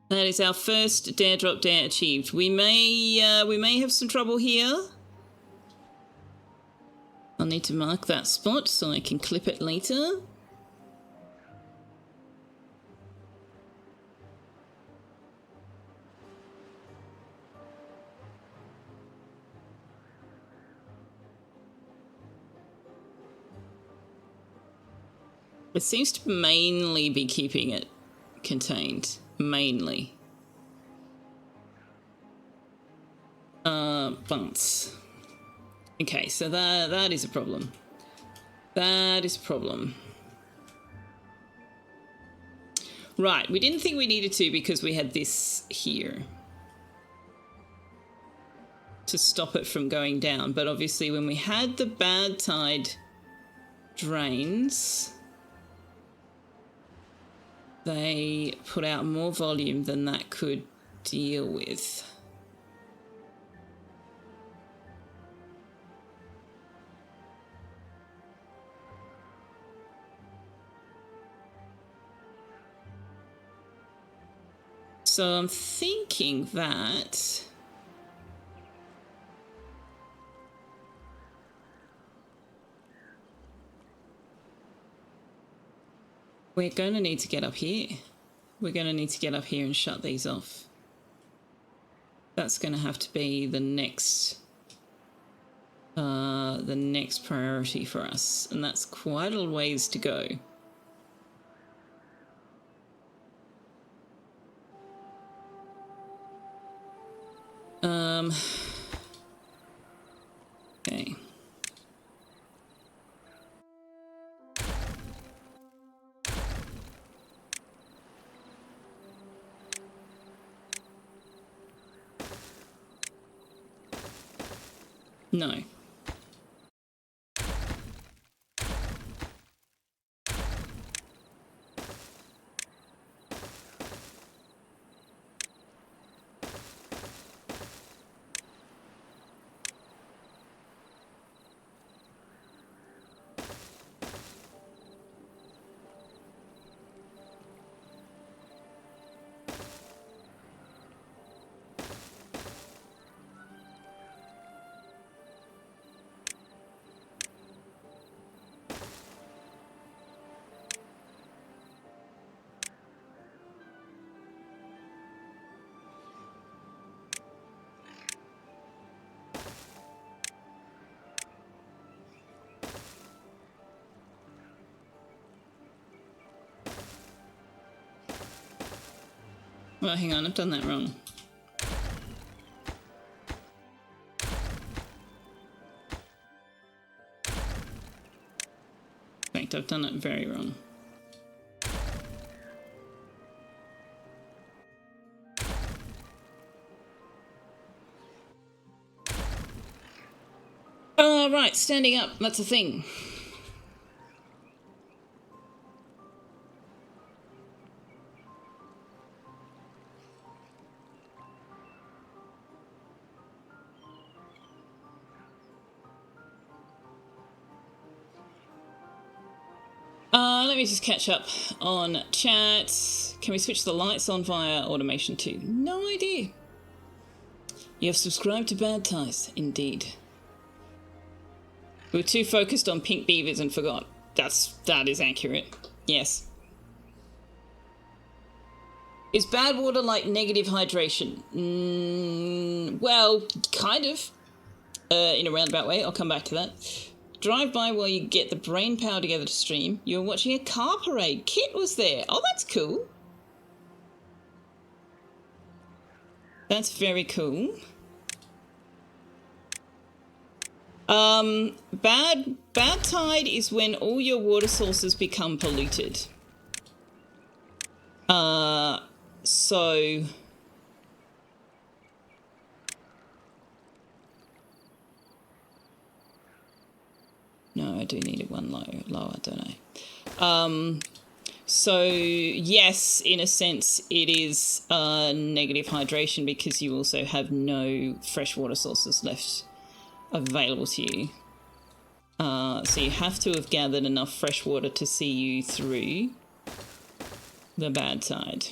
That is our first dare drop dare achieved. We may have some trouble here. I'll need to mark that spot so I can clip it later. It seems to mainly be keeping it contained. Mainly. Bunts. Okay, so that is a problem. That is a problem. Right, we didn't think we needed to because we had this here. to stop it from going down. But obviously when we had the bad tide drains, they put out more volume than that could deal with. So I'm thinking that we're going to need to get up here. We're going to need to get up here and shut these off. That's going to have to be the next priority for us, and that's quite a ways to go. Okay. No. Well, hang on, I've done that wrong. In fact, I've done it very wrong. Oh, right, standing up, that's a thing. Let me just catch up on chat. Can we switch the lights on via automation too? No idea. You have subscribed to Bad Ties, indeed. We were too focused on pink beavers and forgot. That is accurate. Yes. Is bad water like negative hydration? Well, kind of. In a roundabout way. I'll come back to that. Drive by while you get the brain power together to stream. You were watching a car parade. Kit was there. Oh, that's cool. That's very cool. Bad tide is when all your water sources become polluted. So no, I do need it one lower, don't I? So yes, in a sense, it is negative hydration because you also have no fresh water sources left available to you. So you have to have gathered enough fresh water to see you through the bad tide.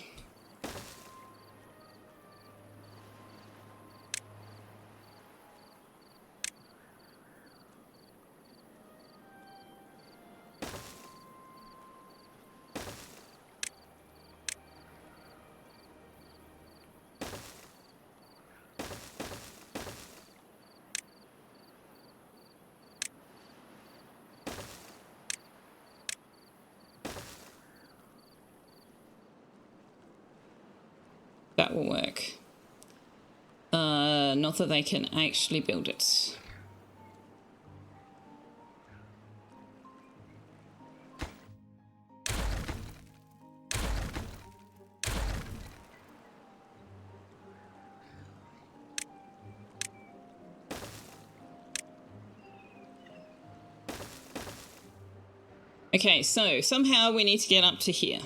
That will work. Not that they can actually build it. Okay, so somehow we need to get up to here.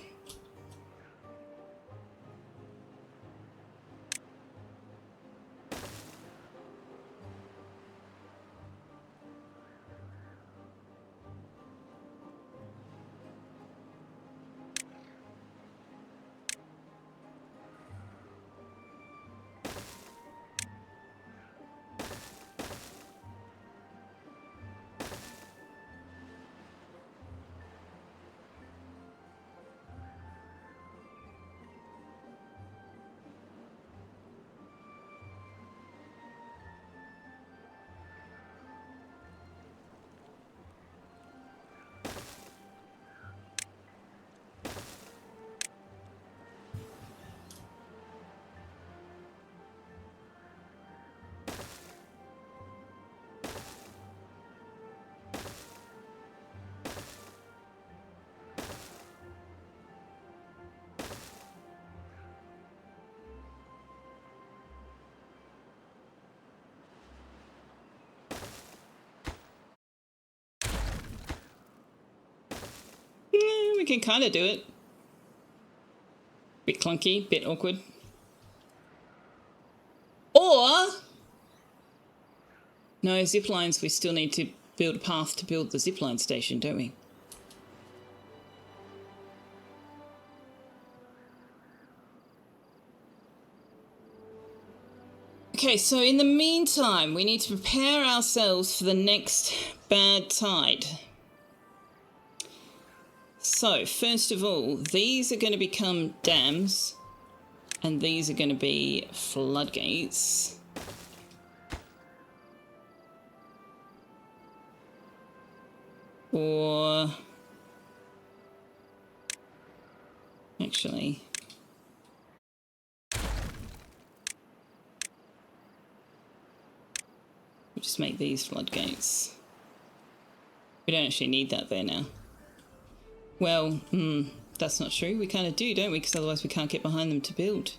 Yeah, we can kind of do it. Bit clunky, bit awkward. Or... no, zip lines, we still need to build a path to build the zipline station, don't we? Okay, so in the meantime, we need to prepare ourselves for the next bad tide. So, first of all, these are going to become dams, and these are going to be floodgates. Or... actually... we'll just make these floodgates. We don't actually need that there now. Well, that's not true. We kind of do, don't we? Because otherwise we can't get behind them to build.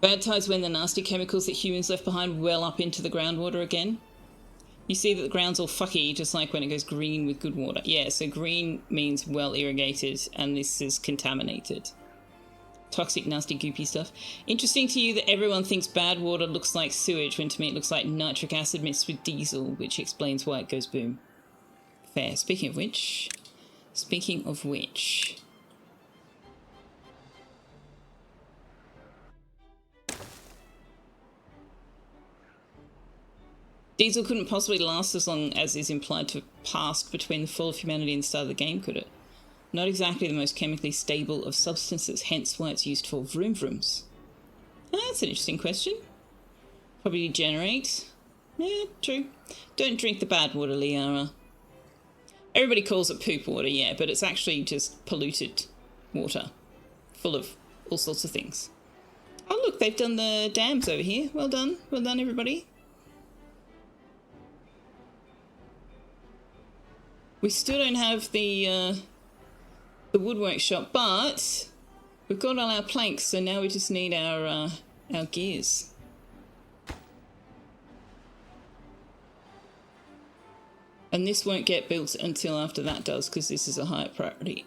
Bad tides when the nasty chemicals that humans left behind well up into the groundwater again. You see that the ground's all fucky, just like when it goes green with good water. Yeah, so green means well irrigated, and this is contaminated. Toxic, nasty, goopy stuff. Interesting to you that everyone thinks bad water looks like sewage, when to me it looks like nitric acid mixed with diesel, which explains why it goes boom. Fair. Speaking of which... diesel couldn't possibly last as long as is implied to have passed between the fall of humanity and the start of the game, could it? Not exactly the most chemically stable of substances, hence why it's used for vroom vrooms. That's an interesting question. Probably degenerate. Yeah, true. Don't drink the bad water, Liara. Everybody calls it poop water, yeah, but it's actually just polluted water. Full of all sorts of things. Oh look, they've done the dams over here. Well done. Well done, everybody. We still don't have the woodwork shop, but we've got all our planks, so now we just need our gears. And this won't get built until after that does, because this is a higher priority.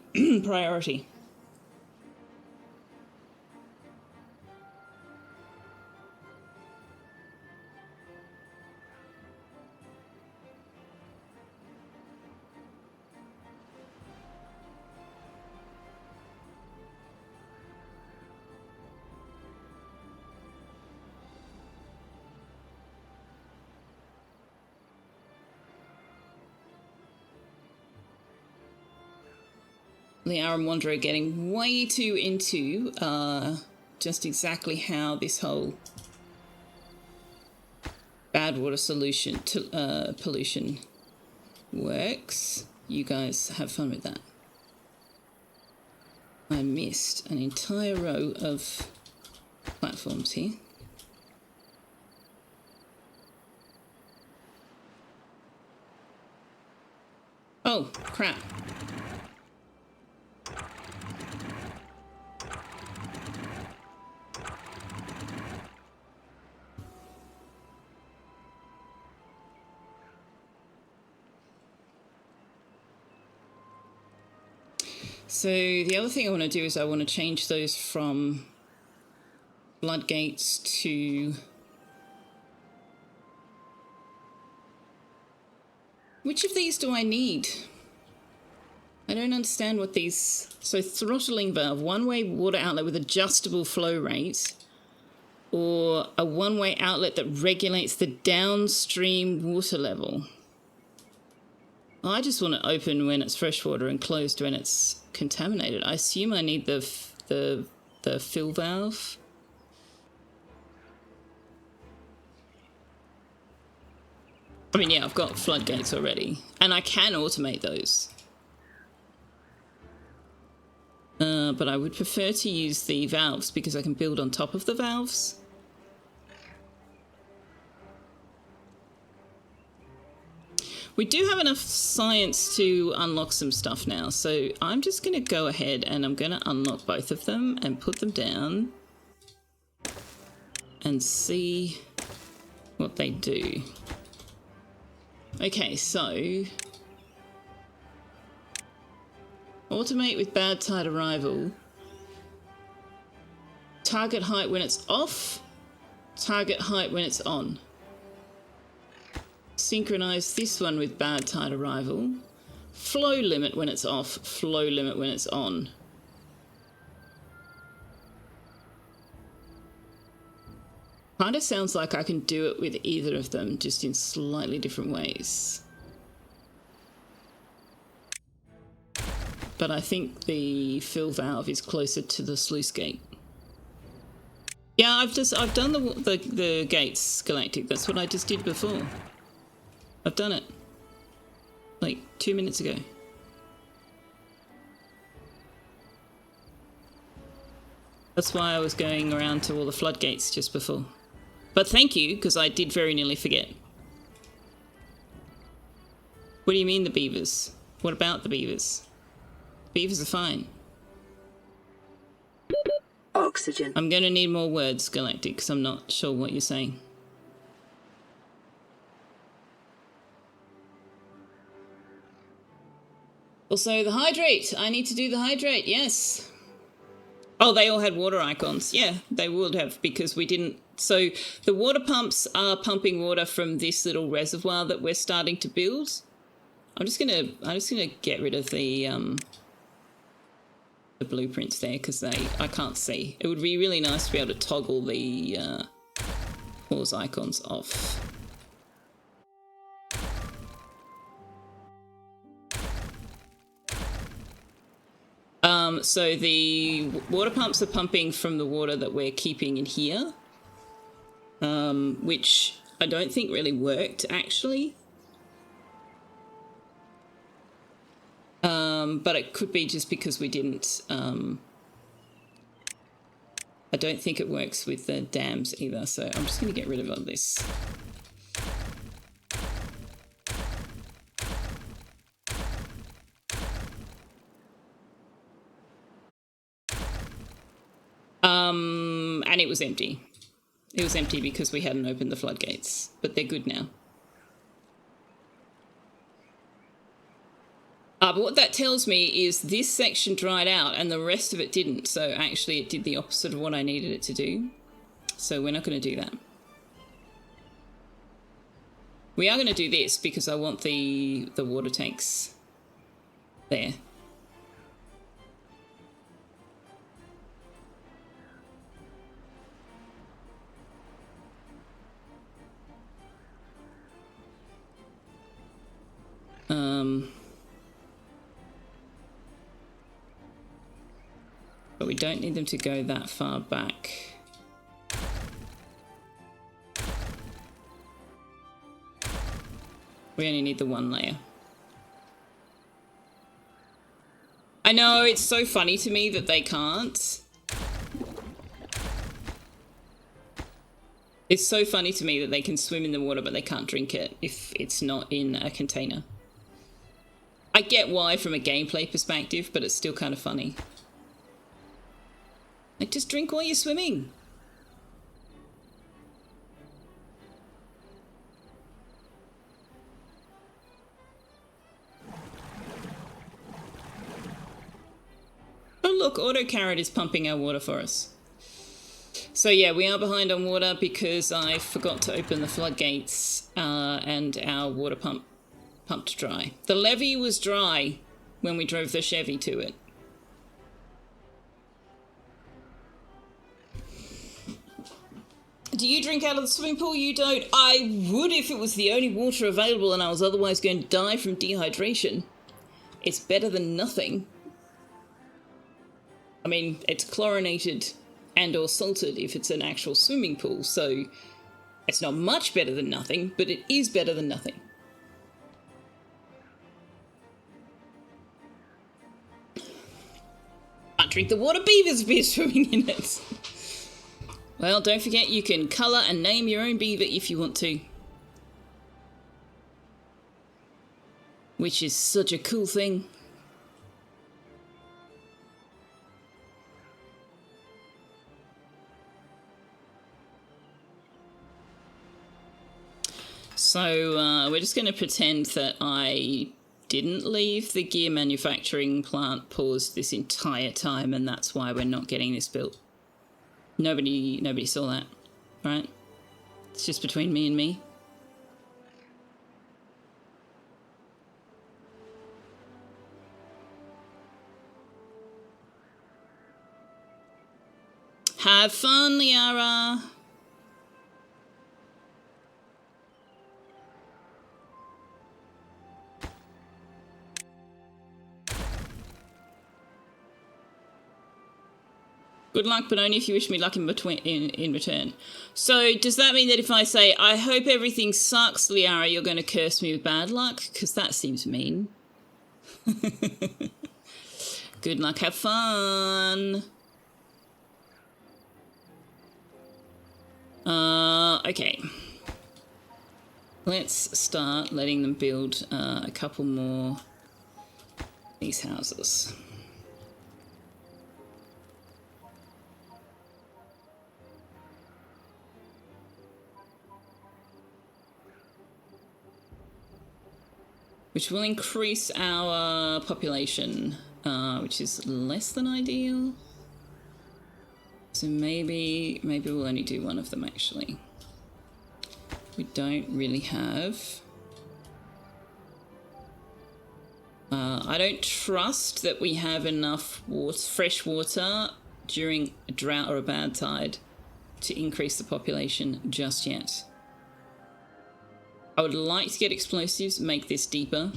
The Aram Wanderer getting way too into just exactly how this whole bad water solution to pollution works. You guys have fun with that. I missed an entire row of platforms here. Oh, crap. So the other thing I want to do is I want to change those from floodgates to... Which of these do I need? I don't understand what these... So throttling valve, one-way water outlet with adjustable flow rate, or a one-way outlet that regulates the downstream water level. I just want to open when it's freshwater and closed when it's contaminated. I assume I need the fill valve. I mean, yeah, I've got floodgates already, and I can automate those. But I would prefer to use the valves because I can build on top of the valves. We do have enough science to unlock some stuff now, so I'm just going to go ahead and I'm going to unlock both of them and put them down and see what they do. Okay, so automate with bad tide arrival. Target height when it's off, target height when it's on. Synchronize this one with bad tide arrival. Flow limit when it's off, flow limit when it's on. Kind of sounds like I can do it with either of them, just in slightly different ways. But I think the fill valve is closer to the sluice gate. Yeah, I've done the gates, Galactic. That's what I just did before. I've done it. Like 2 minutes ago. That's why I was going around to all the floodgates just before. But thank you, because I did very nearly forget. What do you mean the beavers? What about the beavers? Beavers are fine. Oxygen. I'm going to need more words, Galactic, because I'm not sure what you're saying. Also, the hydrate. I need to do the hydrate, yes. Oh, they all had water icons. Yeah, they would have, because we didn't... So the water pumps are pumping water from this little reservoir that we're starting to build. I'm just gonna get rid of the blueprints there because I can't see. It would be really nice to be able to toggle the pause icons off. So the water pumps are pumping from the water that we're keeping in here, which I don't think really worked actually. But it could be just because we didn't, I don't think it works with the dams either, so I'm just going to get rid of all this. And it was empty. It was empty because we hadn't opened the floodgates, but they're good now. But what that tells me is this section dried out and the rest of it didn't. So actually it did the opposite of what I needed it to do. So we're not going to do that. We are going to do this because I want the water tanks there. But we don't need them to go that far back. We only need the one layer. I know, it's so funny to me that they can't. It's so funny to me that they can swim in the water but they can't drink it if it's not in a container. I get why from a gameplay perspective, but it's still kind of funny. Like, just drink while you're swimming. look, AutoCarrot is pumping our water for us. So yeah, we are behind on water because I forgot to open the floodgates and our water pumped dry. The levee was dry when we drove the Chevy to it. Do you drink out of the swimming pool? You don't. I would if it was the only water available and I was otherwise going to die from dehydration. It's better than nothing. I mean, it's chlorinated and or salted if it's an actual swimming pool, so it's not much better than nothing, but it is better than nothing. Can't drink the water, beavers be swimming in it. Well, don't forget you can colour and name your own beaver if you want to. Which is such a cool thing. So we're just going to pretend that I didn't leave the gear manufacturing plant paused this entire time, and that's why we're not getting this built. Nobody saw that, right? It's just between me and me. Have fun, Liara. Good luck, but only if you wish me luck in return. So does that mean that if I say, I hope everything sucks, Liara, you're going to curse me with bad luck? Because that seems mean. Good luck, have fun. Okay. Let's start letting them build a couple more these houses. Which will increase our population, which is less than ideal. So maybe we'll only do one of them, actually. We don't really have... I don't trust that we have enough fresh water during a drought or a bad tide to increase the population just yet. I would like to get explosives, make this deeper.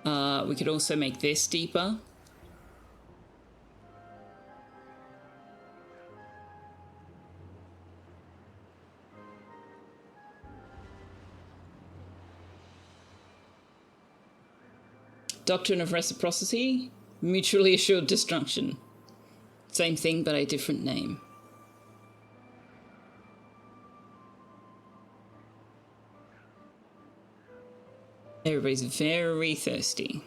We could also make this deeper. Doctrine of reciprocity, mutually assured destruction. Same thing, but a different name. Everybody's very thirsty.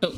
Oh.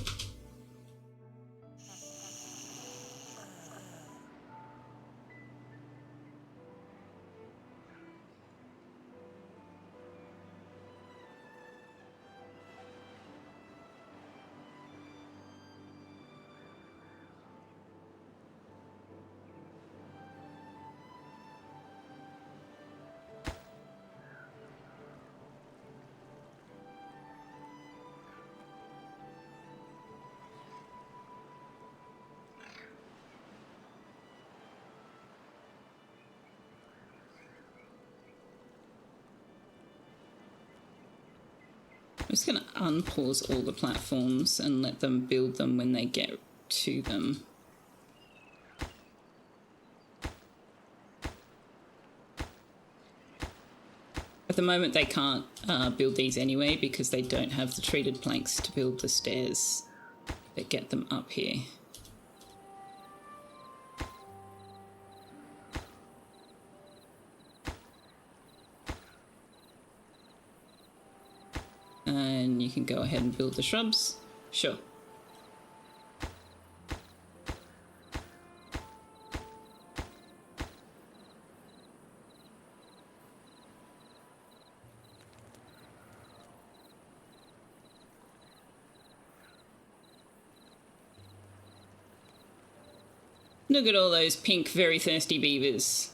I'm just going to unpause all the platforms and let them build them when they get to them. At the moment they can't build these anyway because they don't have the treated planks to build the stairs that get them up here. And you can go ahead and build the shrubs. Sure. Look at all those pink, very thirsty beavers.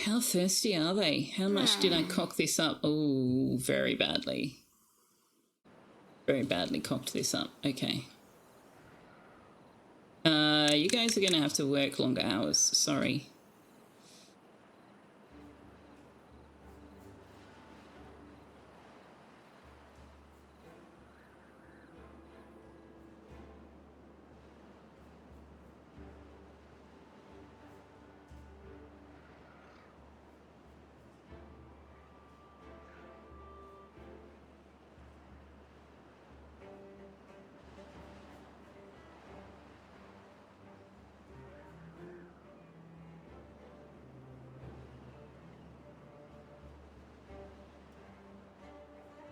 How thirsty are they? How much did I cock this up? Oh, very badly. Very badly cocked this up. Okay. You guys are going to have to work longer hours. Sorry.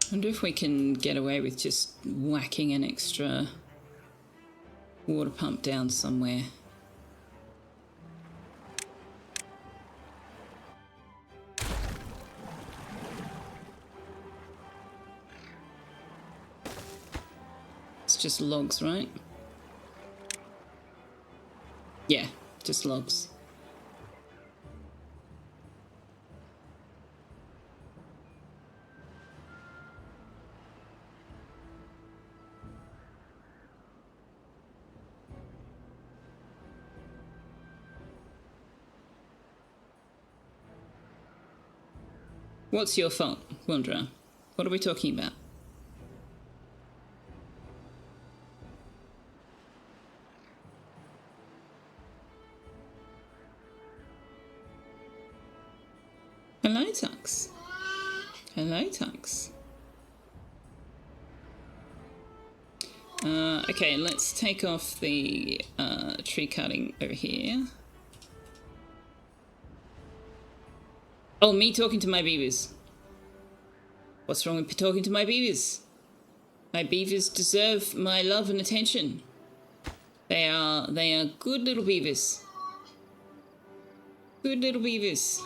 I wonder if we can get away with just whacking an extra water pump down somewhere. It's just logs, right? Yeah, just logs. What's your fault, Wanderer? What are we talking about? Hello, Tux. Hello, Tux. Okay, let's take off the tree cutting over here. Oh, me talking to my beavers. What's wrong with talking to my beavers? My beavers deserve my love and attention. They are good little beavers. Good little beavers.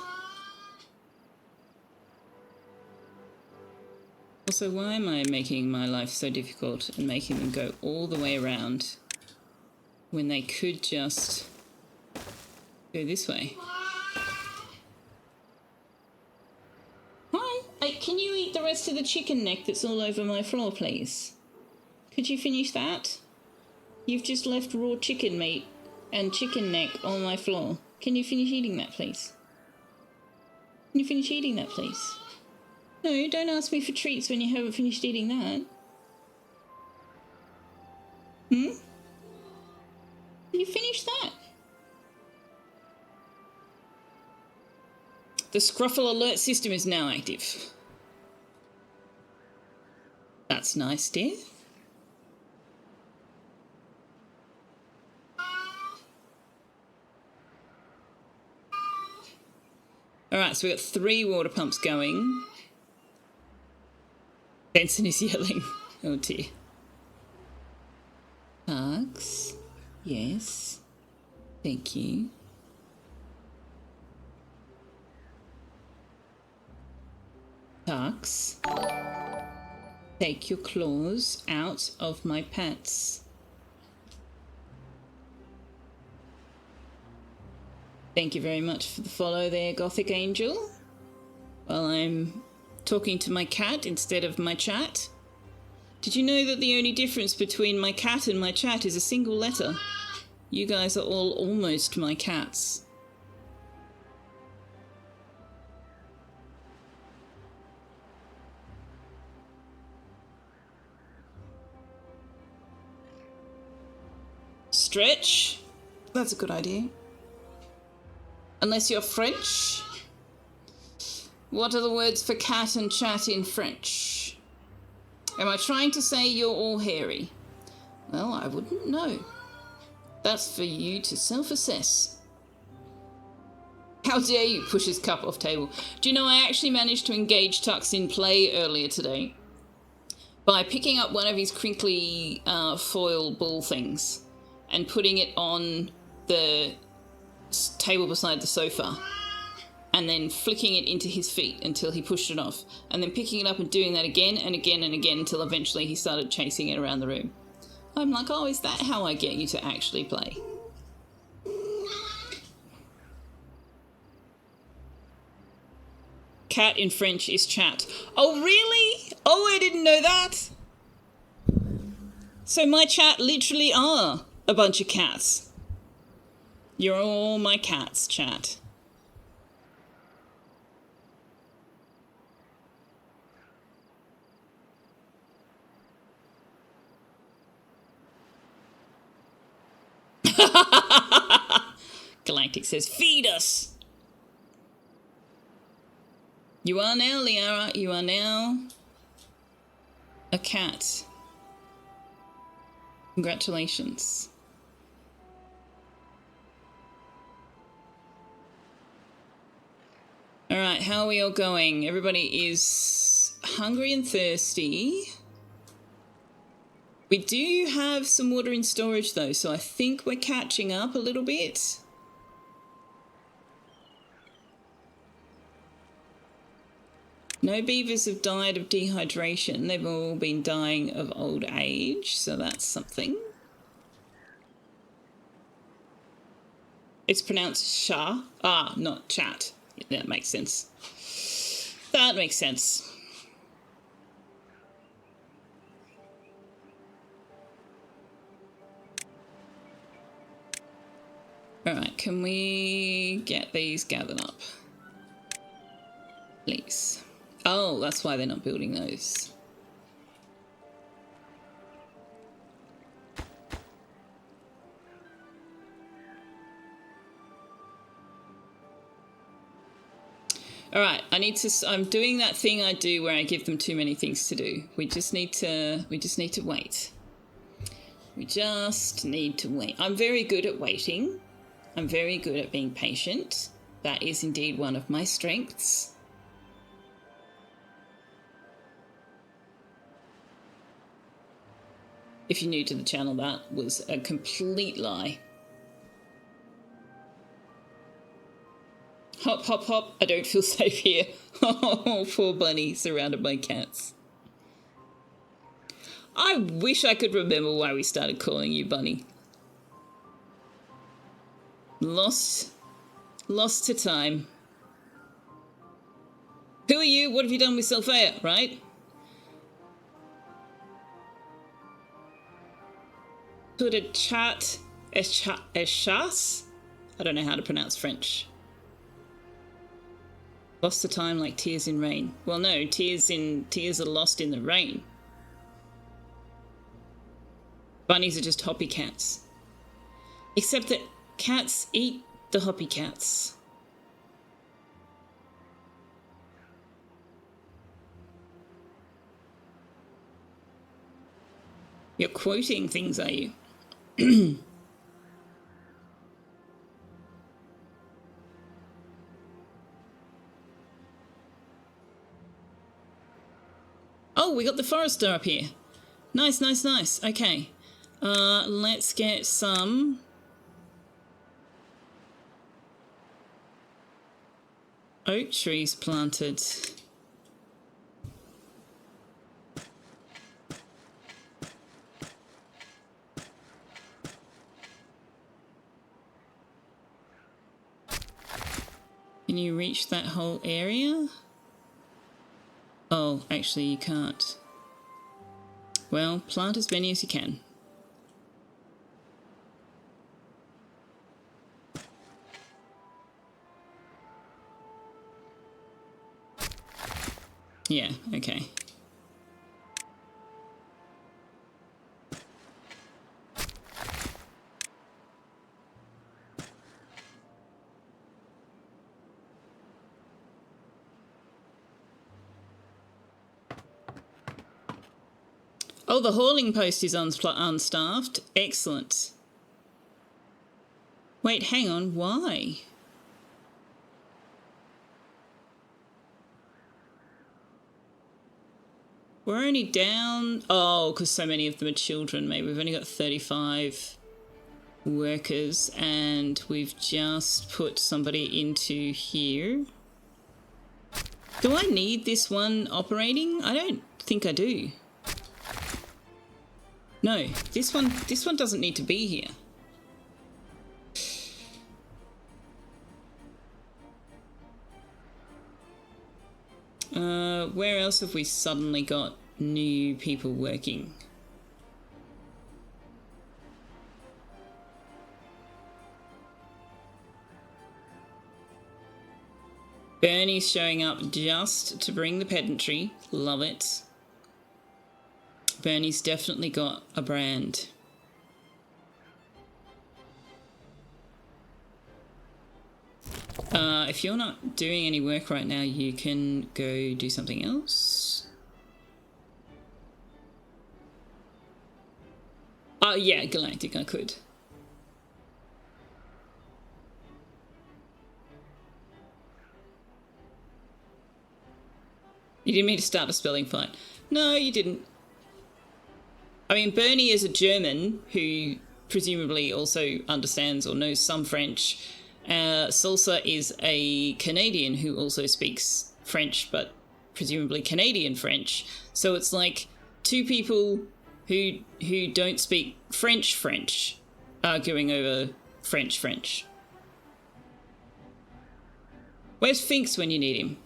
Also, why am I making my life so difficult and making them go all the way around when they could just go this way? Can you eat the rest of the chicken neck that's all over my floor, please? Could you finish that? You've just left raw chicken meat and chicken neck on my floor. Can you finish eating that, please? Can you finish eating that, please? No, don't ask me for treats when you haven't finished eating that. Hmm? You finished that? The Scruffle alert system is now active. That's nice, dear. Alright, so we've got 3 water pumps going. Benson is yelling. Oh dear. Bugs. Yes. Thank you. Tux. Take your claws out of my pets. Thank you very much for the follow there, Gothic Angel. While I'm talking to my cat instead of my chat. Did you know that the only difference between my cat and my chat is a single letter? You guys are all almost my cats. Stretch. That's a good idea. Unless you're French. What are the words for cat and chat in French? Am I trying to say you're all hairy? Well, I wouldn't know. That's for you to self-assess. How dare you push his cup off table? Do you know I actually managed to engage Tux in play earlier today by picking up one of his crinkly foil ball things and putting it on the table beside the sofa and then flicking it into his feet until he pushed it off, and then picking it up and doing that again and again and again until eventually he started chasing it around the room. I'm like, oh, is that how I get you to actually play? cat in French is chat. Oh, really? Oh, I didn't know that. So my chat literally are a bunch of cats. You're all my cats, chat. Galactic says, feed us. You are now, Liara, you are now a cat. Congratulations. All right, how are we all going? Everybody is hungry and thirsty. We do have some water in storage though, so I think we're catching up a little bit. No beavers have died of dehydration. They've all been dying of old age, so that's something. It's pronounced sha. Ah, not chat. That makes sense. That makes sense. All right, can we get these gathered up? Please. Oh, that's why they're not building those. All right, I'm doing that thing I do where I give them too many things to do. We just need to wait. We just need to wait. I'm very good at waiting. I'm very good at being patient. That is indeed one of my strengths. If you're new to the channel, that was a complete lie. Hop, hop, hop. I don't feel safe here. Oh, poor bunny surrounded by cats. I wish I could remember why we started calling you Bunny. Lost to time. Who are you? What have you done with Selfeya, right? To the chat Eshas? I don't know how to pronounce French. Lost to time like tears in rain. Well, no, tears are lost in the rain. Bunnies are just hoppy cats. Except that cats eat the hoppy cats. You're quoting things, are you? Oh, we got the forester up here. Nice, nice, nice. Okay. Let's get some oak trees planted. Can you reach that whole area? Oh, actually you can't. Well, plant as many as you can. Yeah, okay. Oh, the hauling post is unstaffed. Excellent. Wait, hang on. Why? We're only down... Oh, because so many of them are children. Maybe we've only got 35 workers and we've just put somebody into here. Do I need this one operating? I don't think I do. No, this one doesn't need to be here. Where else have we suddenly got new people working? Bernie's showing up just to bring the pedantry. Love it. Bernie's definitely got a brand. If you're not doing any work right now, you can go do something else. Oh, yeah, Galactic, I could. You didn't mean to start a spelling fight. No, you didn't. I mean, Bernie is a German who presumably also understands or knows some French. Salsa is a Canadian who also speaks French, but presumably Canadian French. So it's like two people who don't speak French arguing over French. Where's Finks when you need him?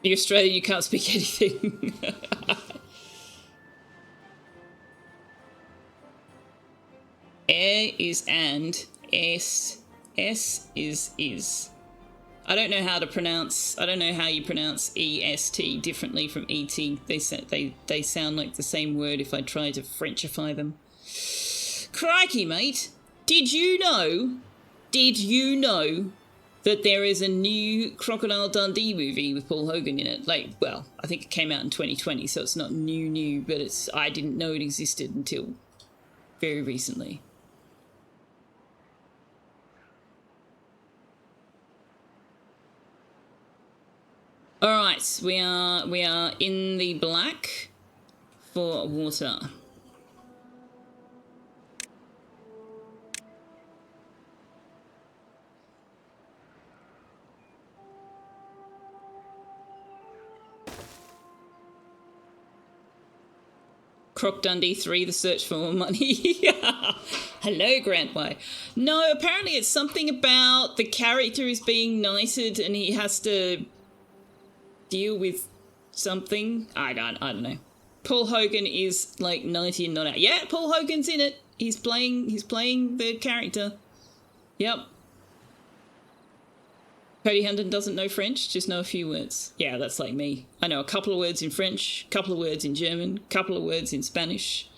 The Australian, you can't speak anything. Air is and, S is. I don't know how you pronounce EST differently from ET. They sound like the same word if I try to Frenchify them. Crikey, mate. Did you know that there is a new Crocodile Dundee movie with Paul Hogan in it? Like, well, I think it came out in 2020, so it's not new, but I didn't know it existed until very recently. All right, we are in the black for water. Croc Dundee 3, The Search for More Money. Hello, Grant White. No, apparently it's something about the character is being knighted and he has to deal with something. I don't know. Paul Hogan is like 90 and not out. Yeah, Paul Hogan's in it. He's playing the character. Yep. Cody Hunton doesn't know French, just know a few words. Yeah, that's like me. I know a couple of words in French, a couple of words in German, a couple of words in Spanish.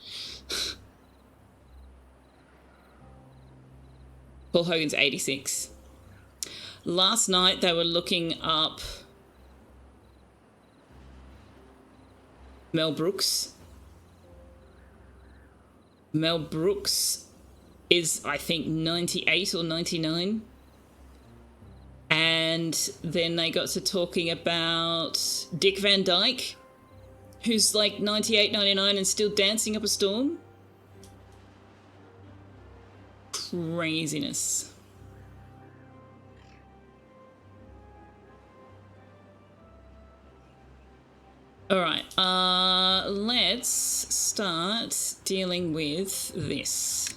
Paul Hogan's 86. Last night they were looking up Mel Brooks. Mel Brooks is, I think, 98 or 99. And then they got to talking about Dick Van Dyke, who's like 98, 99 and still dancing up a storm. Craziness. All right, let's start dealing with this.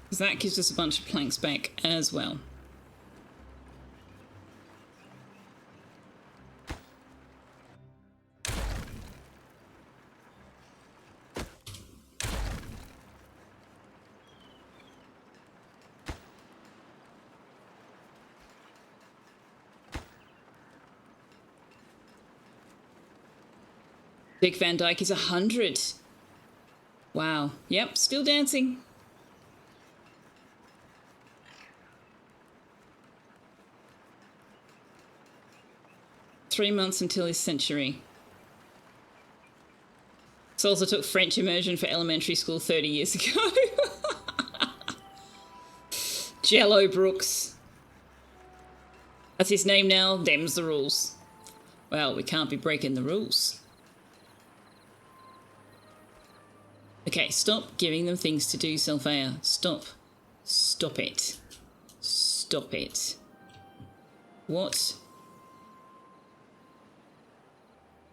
Because that gives us a bunch of planks back as well. Dick Van Dyke is 100. Wow. Yep, still dancing. "3 months until his century." So also took French immersion for elementary school 30 years ago. Jello Brooks. That's his name now. Them's the rules. Well, we can't be breaking the rules. Okay, stop giving them things to do, Selfeya. Stop. Stop it. Stop it. What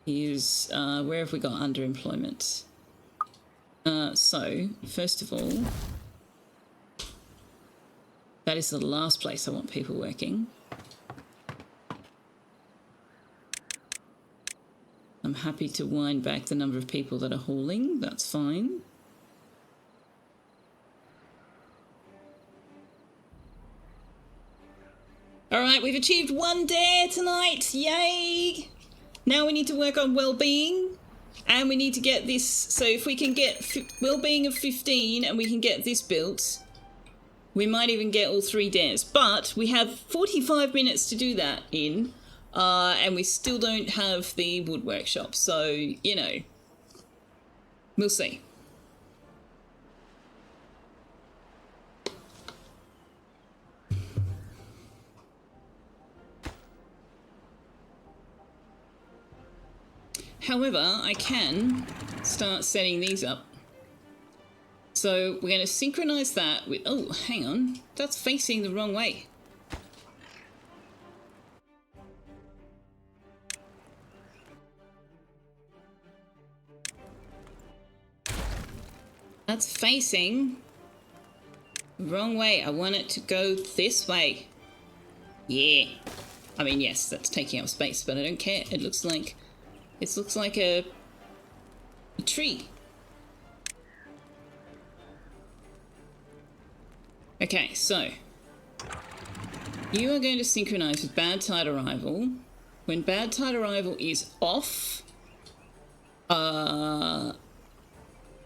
is... where have we got underemployment? So, first of all, that is the last place I want people working. I'm happy to wind back the number of people that are hauling. That's fine. All right, we've achieved 1 dare tonight. Yay! Now we need to work on well-being, and we need to get this. So if we can get well-being of 15 and we can get this built, we might even get all 3 dares. But we have 45 minutes to do that in. And we still don't have the wood workshop, so, you know, we'll see. However, I can start setting these up. So we're going to synchronize that with... Oh, hang on. That's facing the wrong way. That's facing the wrong way. I want it to go this way. Yeah. I mean, yes, that's taking up space, but I don't care. It looks like a tree. Okay, so you are going to synchronize with bad tide arrival. When bad tide arrival is off,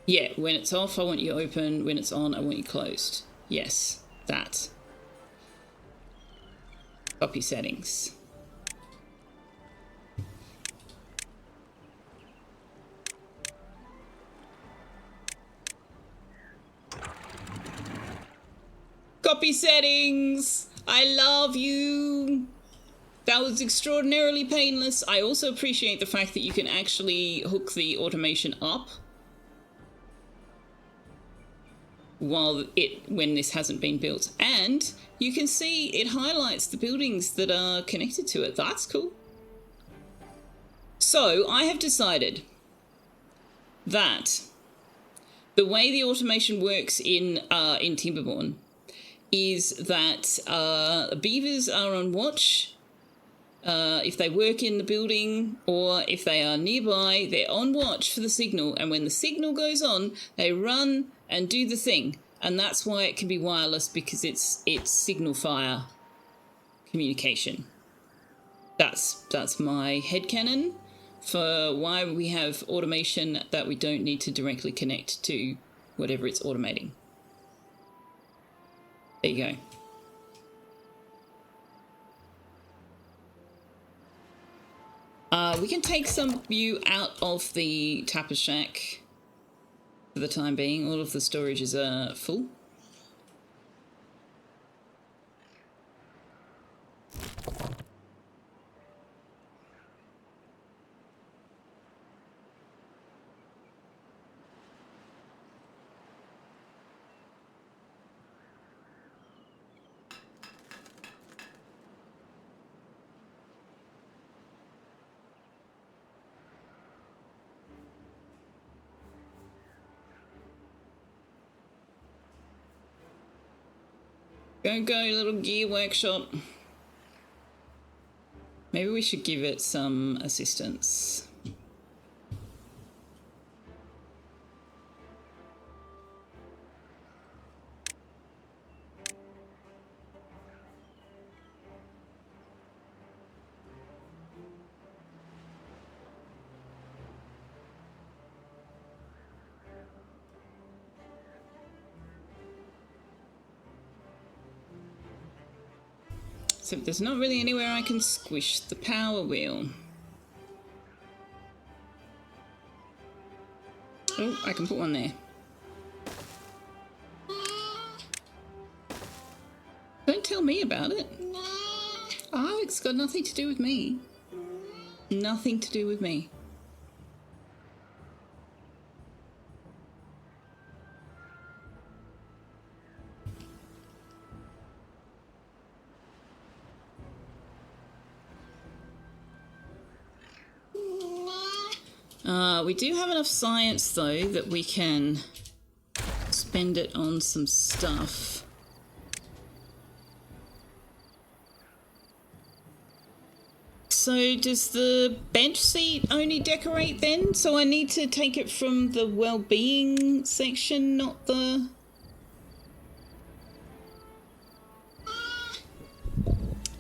yeah, when it's off, I want you open. When it's on, I want you closed. Yes, that. Copy settings. Copy settings! I love you! That was extraordinarily painless. I also appreciate the fact that you can actually hook the automation up when this hasn't been built, and you can see it highlights the buildings that are connected to it. That's cool. So I have decided that the way the automation works in Timberborn is that beavers are on watch. If they work in the building or if they are nearby, they're on watch for the signal, and when the signal goes on, they run and do the thing. And that's why it can be wireless, because it's signal fire communication. That's my headcanon for why we have automation that we don't need to directly connect to whatever it's automating. There you go. We can take some of you out of the tapper shack for the time being. All of the storages are full. Go, little gear workshop. Maybe we should give it some assistance. So there's not really anywhere I can squish the power wheel. Oh, I can put one there. Don't tell me about it. Oh, it's got nothing to do with me. Nothing to do with me. We do have enough science, though, that we can spend it on some stuff. So does the bench seat only decorate then? So I need to take it from the well-being section, not the...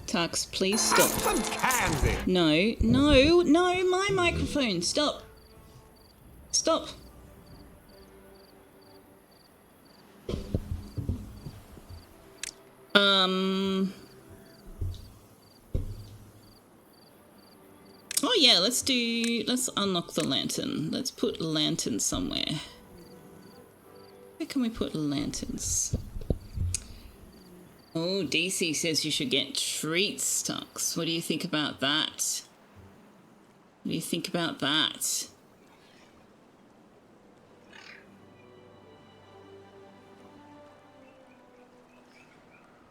Tux, please stop. Some candy. No, no, no, my microphone, stop. Stop. Oh yeah, let's unlock the lantern. Let's put lanterns somewhere. Where can we put lanterns? Oh, DC says you should get treats, Tux. What do you think about that? What do you think about that?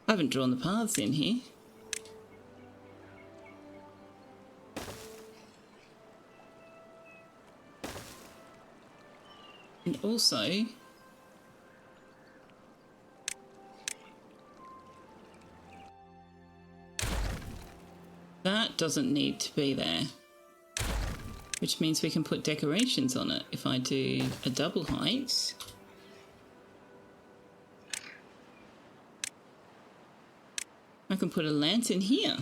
I haven't drawn the paths in here. And also, that doesn't need to be there, which means we can put decorations on it. If I do a double height, I can put a lantern here.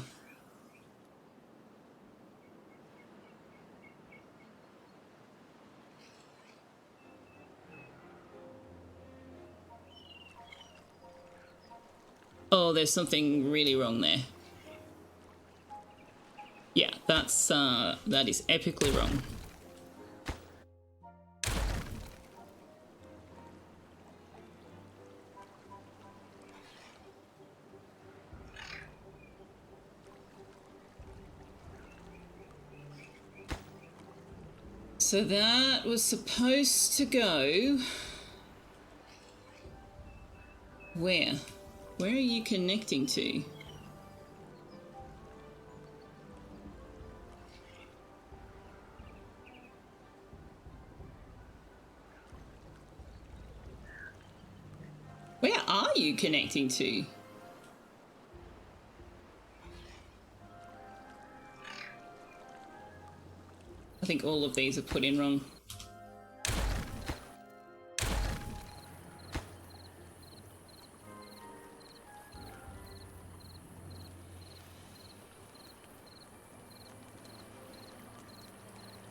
Oh, there's something really wrong there. Yeah, that is epically wrong. So that was supposed to go... Where? Where are you connecting to? Where are you connecting to? I think all of these are put in wrong.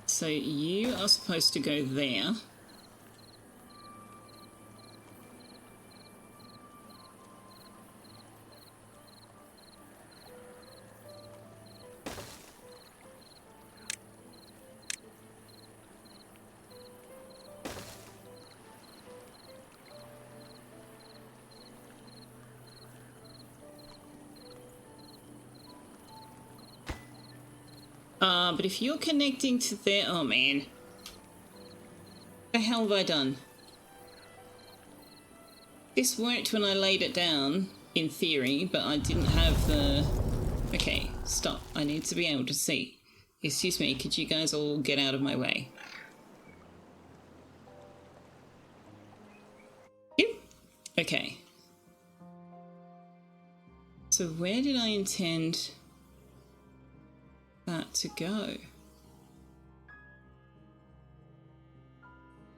So you are supposed to go there. But if you're connecting to there... Oh, man. What the hell have I done? This worked when I laid it down, in theory, but I didn't have the... Okay, stop. I need to be able to see. Excuse me, could you guys all get out of my way? Yep. Okay. So where did I intend... that to go?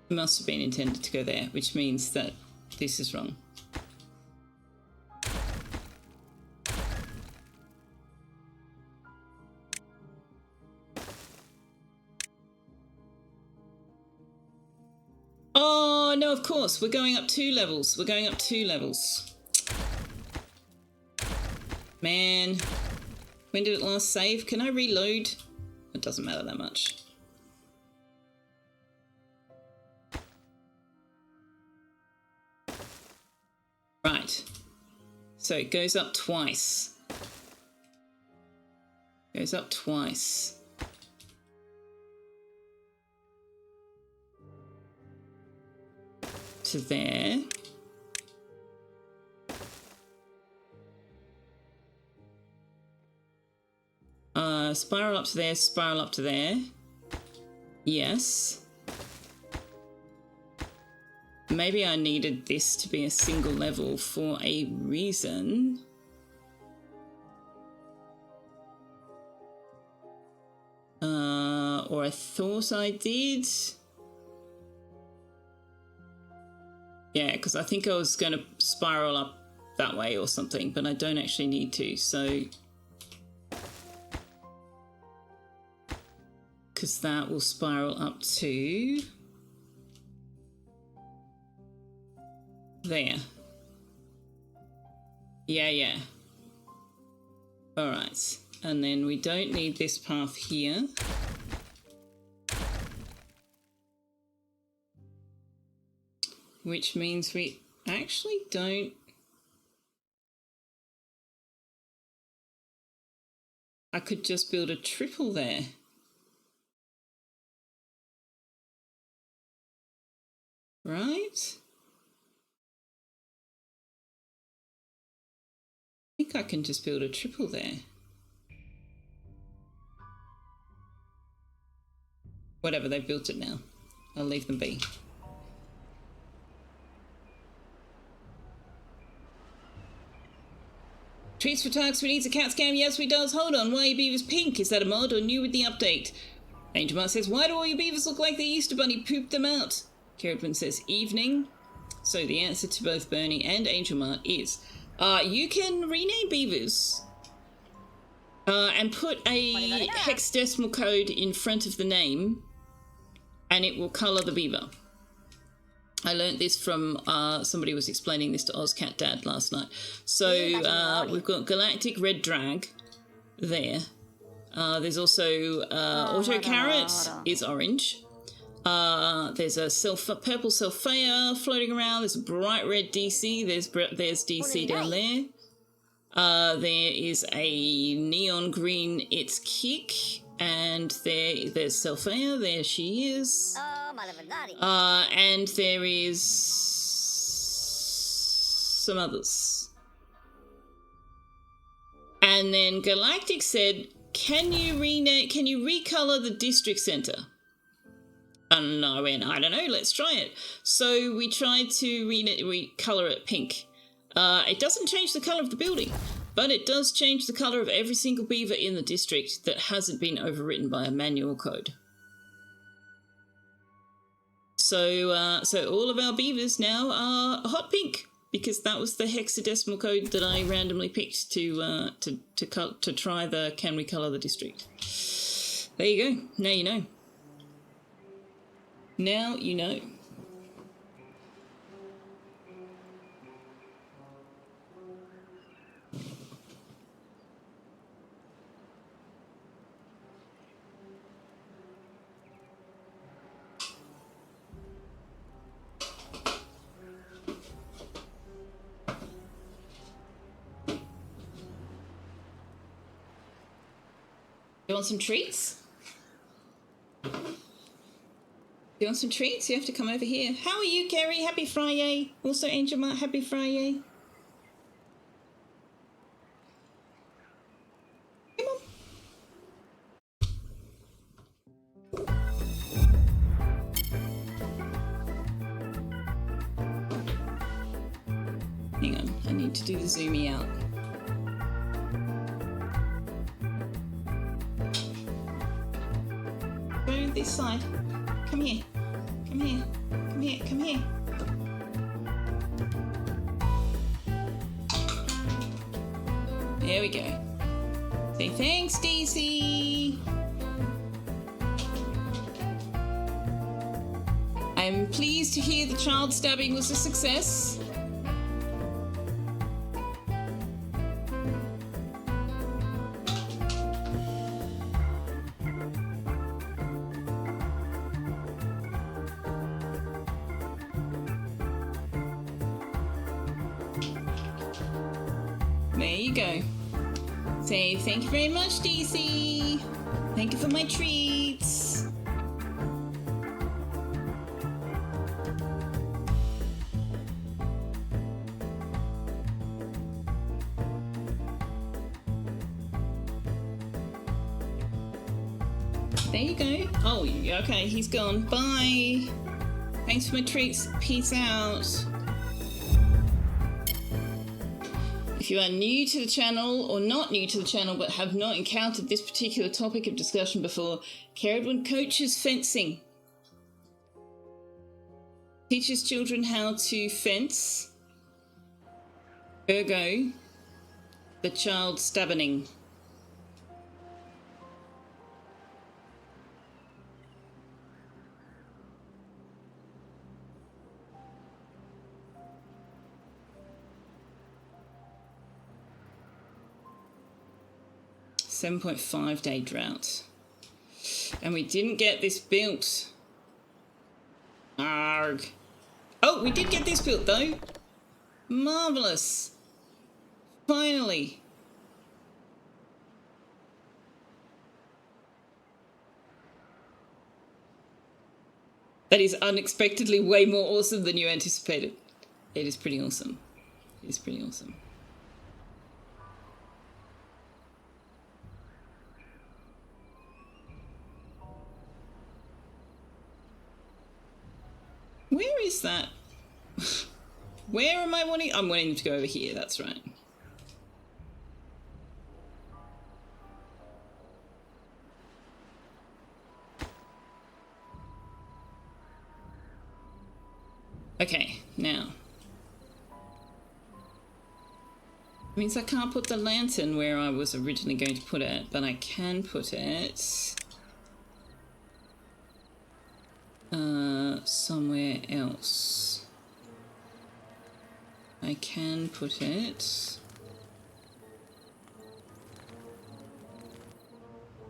It must have been intended to go there, which means that this is wrong. Oh no, of course, we're going up 2 levels. We're going up 2 levels. Man, when did it last save? Can I reload? It doesn't matter that much. Right. So it goes up twice. Goes up twice. To there. Spiral up to there, spiral up to there. Yes. Maybe I needed this to be a single level for a reason. Or I thought I did. Yeah, because I think I was going to spiral up that way or something, but I don't actually need to, so... Because that will spiral up to... There. Yeah. Alright, and then we don't need this path here. Which means we actually don't... I could just build a triple there. Right? I think I can just build a triple there. Whatever, they've built it now. I'll leave them be. Treats for Tarks, we need a cat scam. Yes, we does. Hold on, why are your beavers pink? Is that a mod or new with the update? Angel Mart says, why do all your beavers look like the Easter Bunny pooped them out? Carrotman says, evening. So the answer to both Bernie and Angel Mart is, you can rename beavers and put a hexadecimal code in front of the name and it will colour the beaver. I learnt this from somebody was explaining this to Ozcat Dad last night. So we've got Galactic Red Drag there. There's also Auto Carrot is orange. There's a purple Selfeya floating around. There's a bright red DC. There's DC down there. There is a neon green It's Kick. And there's Selfeya, there she is. And there is some others. And then Galactic said, can you recolor the district center? And I went, I don't know, let's try it. So we tried to recolor it pink. It doesn't change the color of the building. But it does change the colour of every single beaver in the district that hasn't been overwritten by a manual code. So all of our beavers now are hot pink because that was the hexadecimal code that I randomly picked to try the can we colour the district. There you go. Now you know. Now you know. You want some treats? You want some treats? You have to come over here. How are you, Kerry? Happy Friday. Also, Angel Mart, happy Friday. Come on. Hang on, I need to do the zoomy out. Go this side. Come here. Come here. Come here. Come here. There we go. Say thanks, Daisy. I'm pleased to hear the child stabbing was a success. There you go. Say thank you very much, DC. Thank you for my treats. There you go. Oh, okay, he's gone. Bye. Thanks for my treats. Peace out. If you are new to the channel or not new to the channel but have not encountered this particular topic of discussion before, Caradwin coaches fencing. Teaches children how to fence. Ergo, the child stabbening. $7.5-day drought. And we didn't get this built. Arg. Oh, we did get this built though. Marvellous. Finally. That is unexpectedly way more awesome than you anticipated. It is pretty awesome. It is pretty awesome. Where is that? Where am I wanting? I'm wanting to go over here, that's right. Okay, now. Means I can't put the lantern where I was originally going to put it, but I can put it somewhere else. I can put it.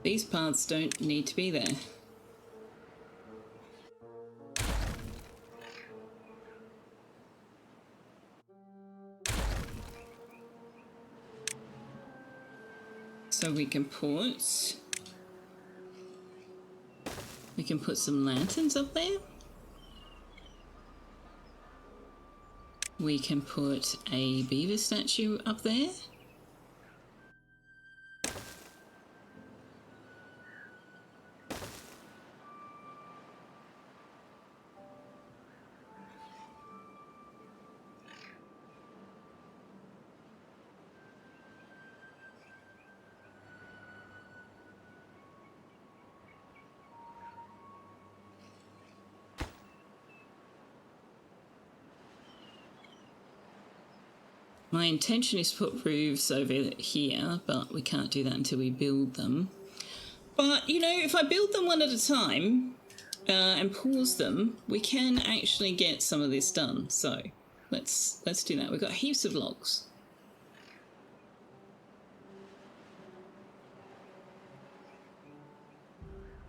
These parts don't need to be there. So we can put some lanterns up there. We can put a beaver statue up there. My intention is to put roofs over here, but we can't do that until we build them. But, you know, if I build them one at a time and pause them, we can actually get some of this done. So let's do that. We've got heaps of logs.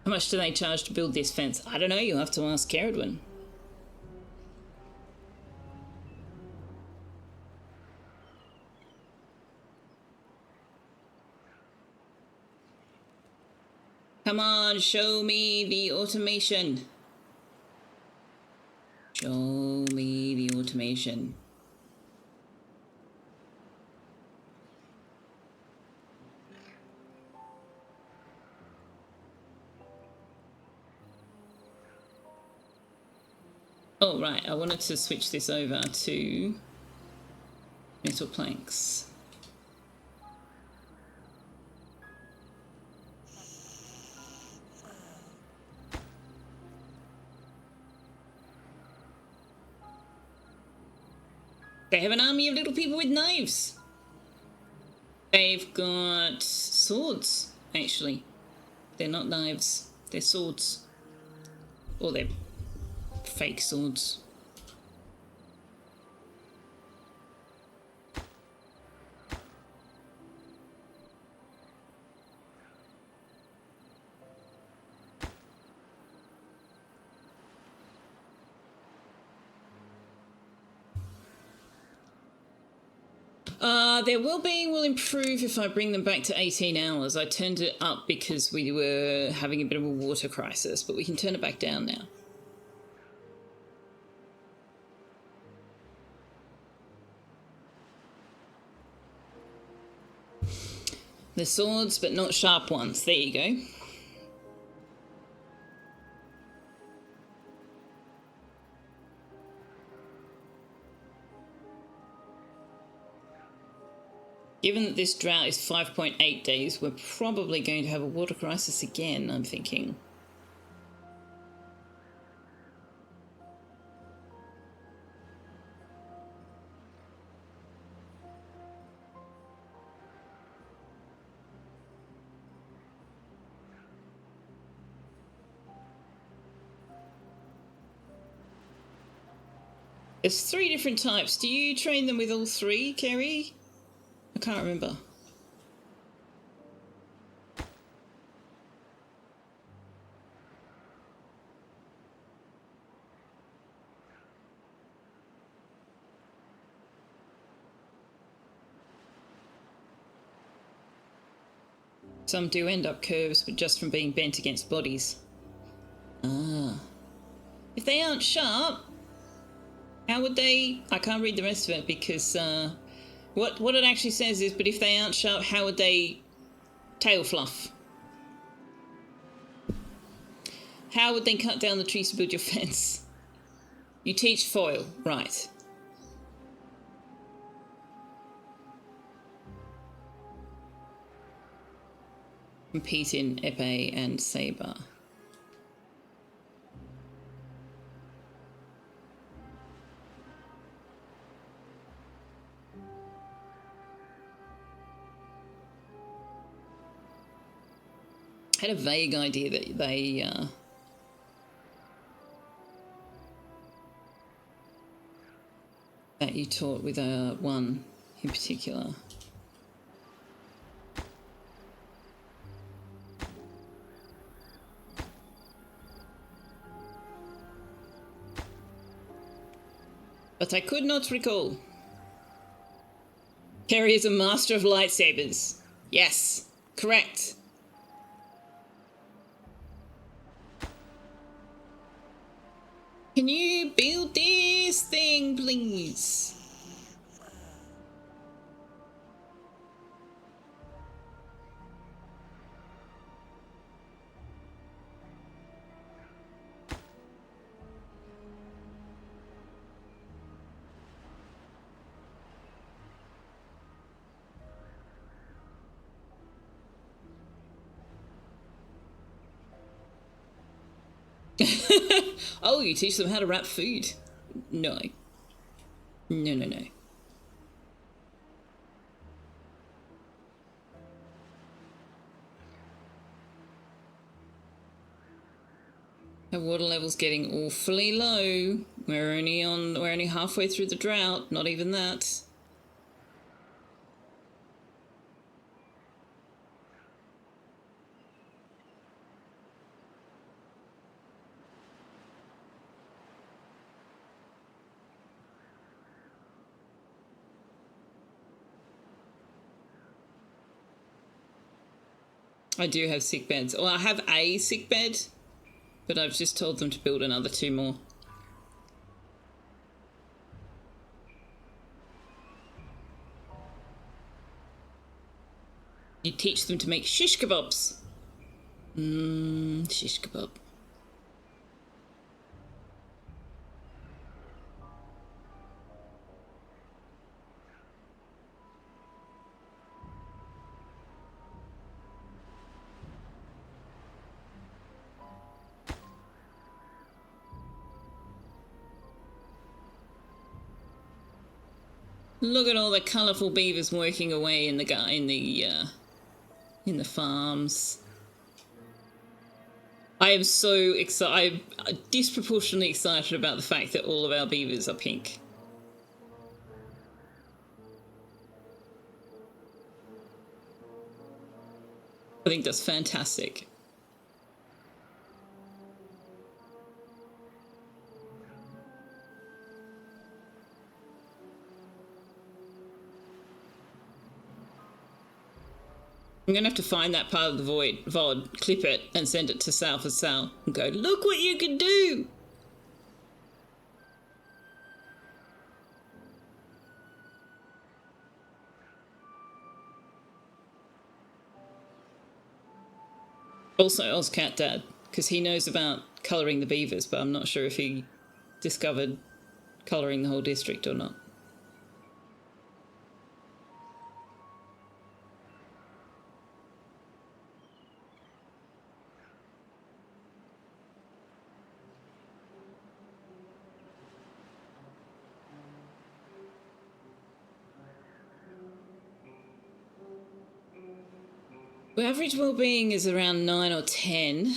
How much do they charge to build this fence? I don't know. You'll have to ask Caradwin. Come on, show me the automation. Show me the automation. Oh, right, I wanted to switch this over to metal planks. They have an army of little people with knives. They've got swords, actually. They're not knives, they're swords. Or they're fake swords. Will improve if I bring them back to 18 hours. I turned it up because we were having a bit of a water crisis, but we can turn it back down now. The swords, but not sharp ones. There you go. Given that this drought is 5.8 days, we're probably going to have a water crisis again, I'm thinking. There's 3 different types. Do you train them with all 3, Kerry? I can't remember. Some do end up curves, but just from being bent against bodies. Ah. If they aren't sharp, how would they... I can't read the rest of it because... What it actually says is, but if they aren't sharp, how would they tail fluff? How would they cut down the trees to build your fence? You teach foil, right. Compete in epee and saber. I had a vague idea that they that you taught with one in particular. But I could not recall. Kerry is a master of lightsabers. Yes, correct. Can you build this thing, please? Oh, you teach them how to wrap food? No. No. Our water level's getting awfully low. We're only halfway through the drought, not even that. I do have sick beds. Well, I have a sick bed, but I've just told them to build another 2 more. You teach them to make shish kebabs. Shish kebab. Look at all the colourful beavers working away in the farms. I am so excited. I'm disproportionately excited about the fact that all of our beavers are pink. I think that's fantastic. I'm going to have to find that part of the VOD, clip it, and send it to Sal for Sal and go, look what you can do! Also, Ozcat Dad, because he knows about colouring the beavers, but I'm not sure if he discovered colouring the whole district or not. Well, average well-being is around 9 or 10.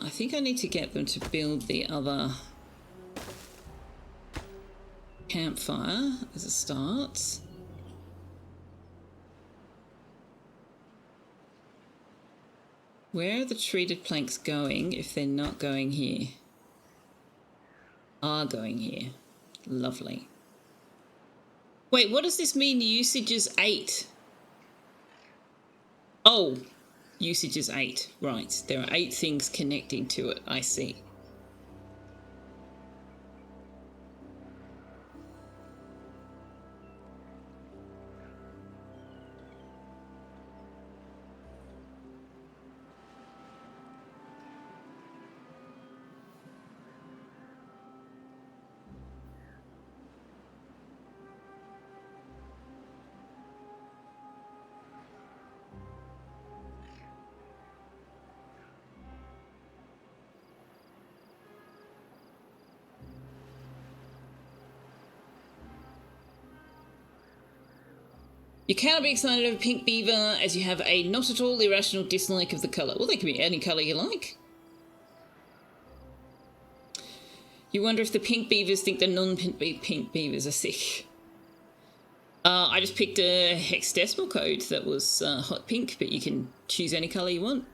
I think I need to get them to build the other campfire as a start. Where are the treated planks going if they're not going here? Are going here. Lovely. Wait, what does this mean? Usage is 8. Oh, usage is 8. Right, there are 8 things connecting to it. I see. You cannot be excited over pink beaver as you have a not at all irrational dislike of the colour. Well, they can be any colour you like. You wonder if the pink beavers think the non-pink beavers are sick. I just picked a hexadecimal code that was hot pink, but you can choose any colour you want.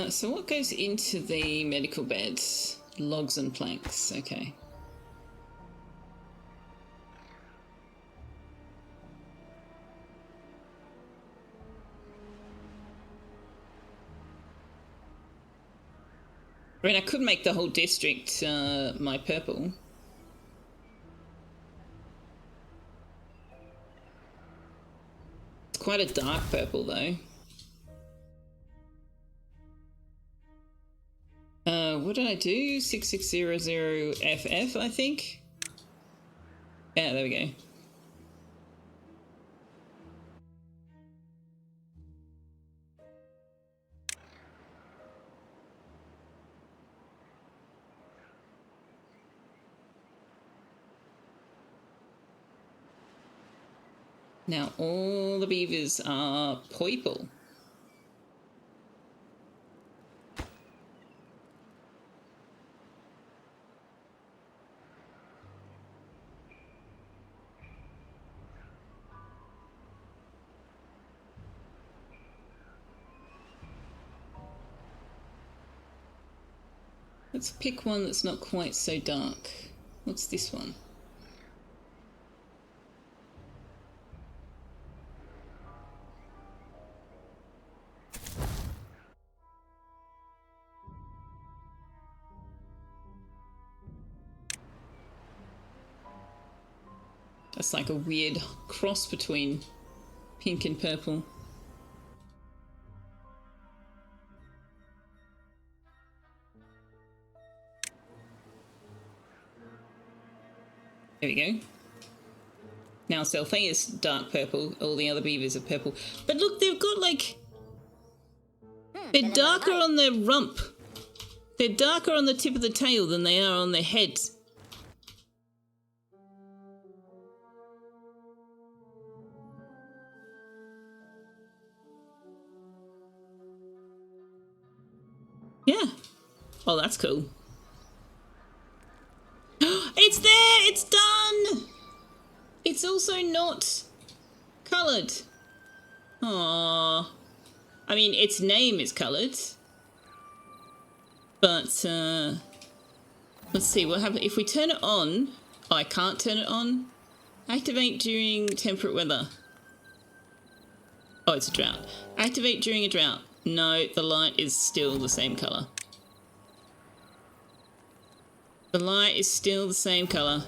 So what goes into the medical beds? Logs and planks, okay. I mean, I could make the whole district my purple. It's quite a dark purple, though. What did I do? 6600FF, I think? Yeah, there we go. Now all the beavers are purple. Let's pick one that's not quite so dark. What's this one? That's like a weird cross between pink and purple. There we go. Now Selfeya is dark purple, all the other beavers are purple. But look, they've got like... They're darker on their rump. They're darker on the tip of the tail than they are on their heads. Yeah. Oh, that's cool. It's there! It's done! It's also not coloured. Aww. I mean, its name is coloured. But, let's see, what happens if we turn it on? Oh, I can't turn it on. Activate during temperate weather. Oh, it's a drought. Activate during a drought. No, the light is still the same colour. The light is still the same colour.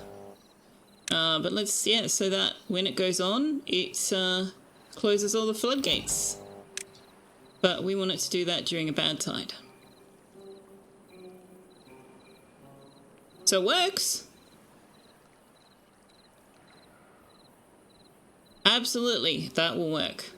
But let's, yeah, so that when it goes on, it closes all the floodgates. But we want it to do that during a bad tide. So it works. Absolutely, that will work.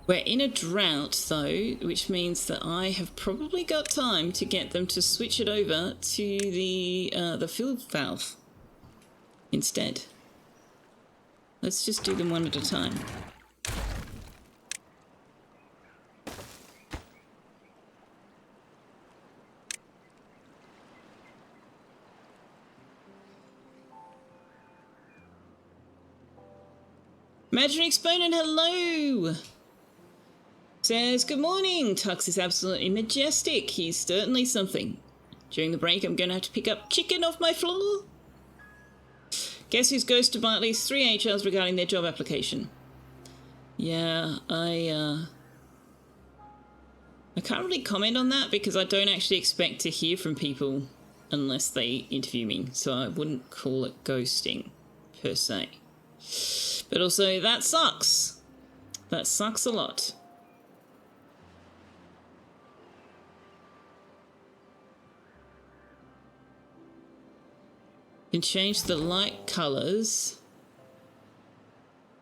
We're in a drought, though, which means that I have probably got time to get them to switch it over to the fill valve instead. Let's just do them one at a time. Imaginary Exponent, hello! Says, good morning. Tux is absolutely majestic. He's certainly something. During the break, I'm going to have to pick up chicken off my floor. Guess who's ghosted by at least 3 HRs regarding their job application? Yeah, I can't really comment on that because I don't actually expect to hear from people unless they interview me. So I wouldn't call it ghosting, per se. But also, that sucks. That sucks a lot. You can change the light colours.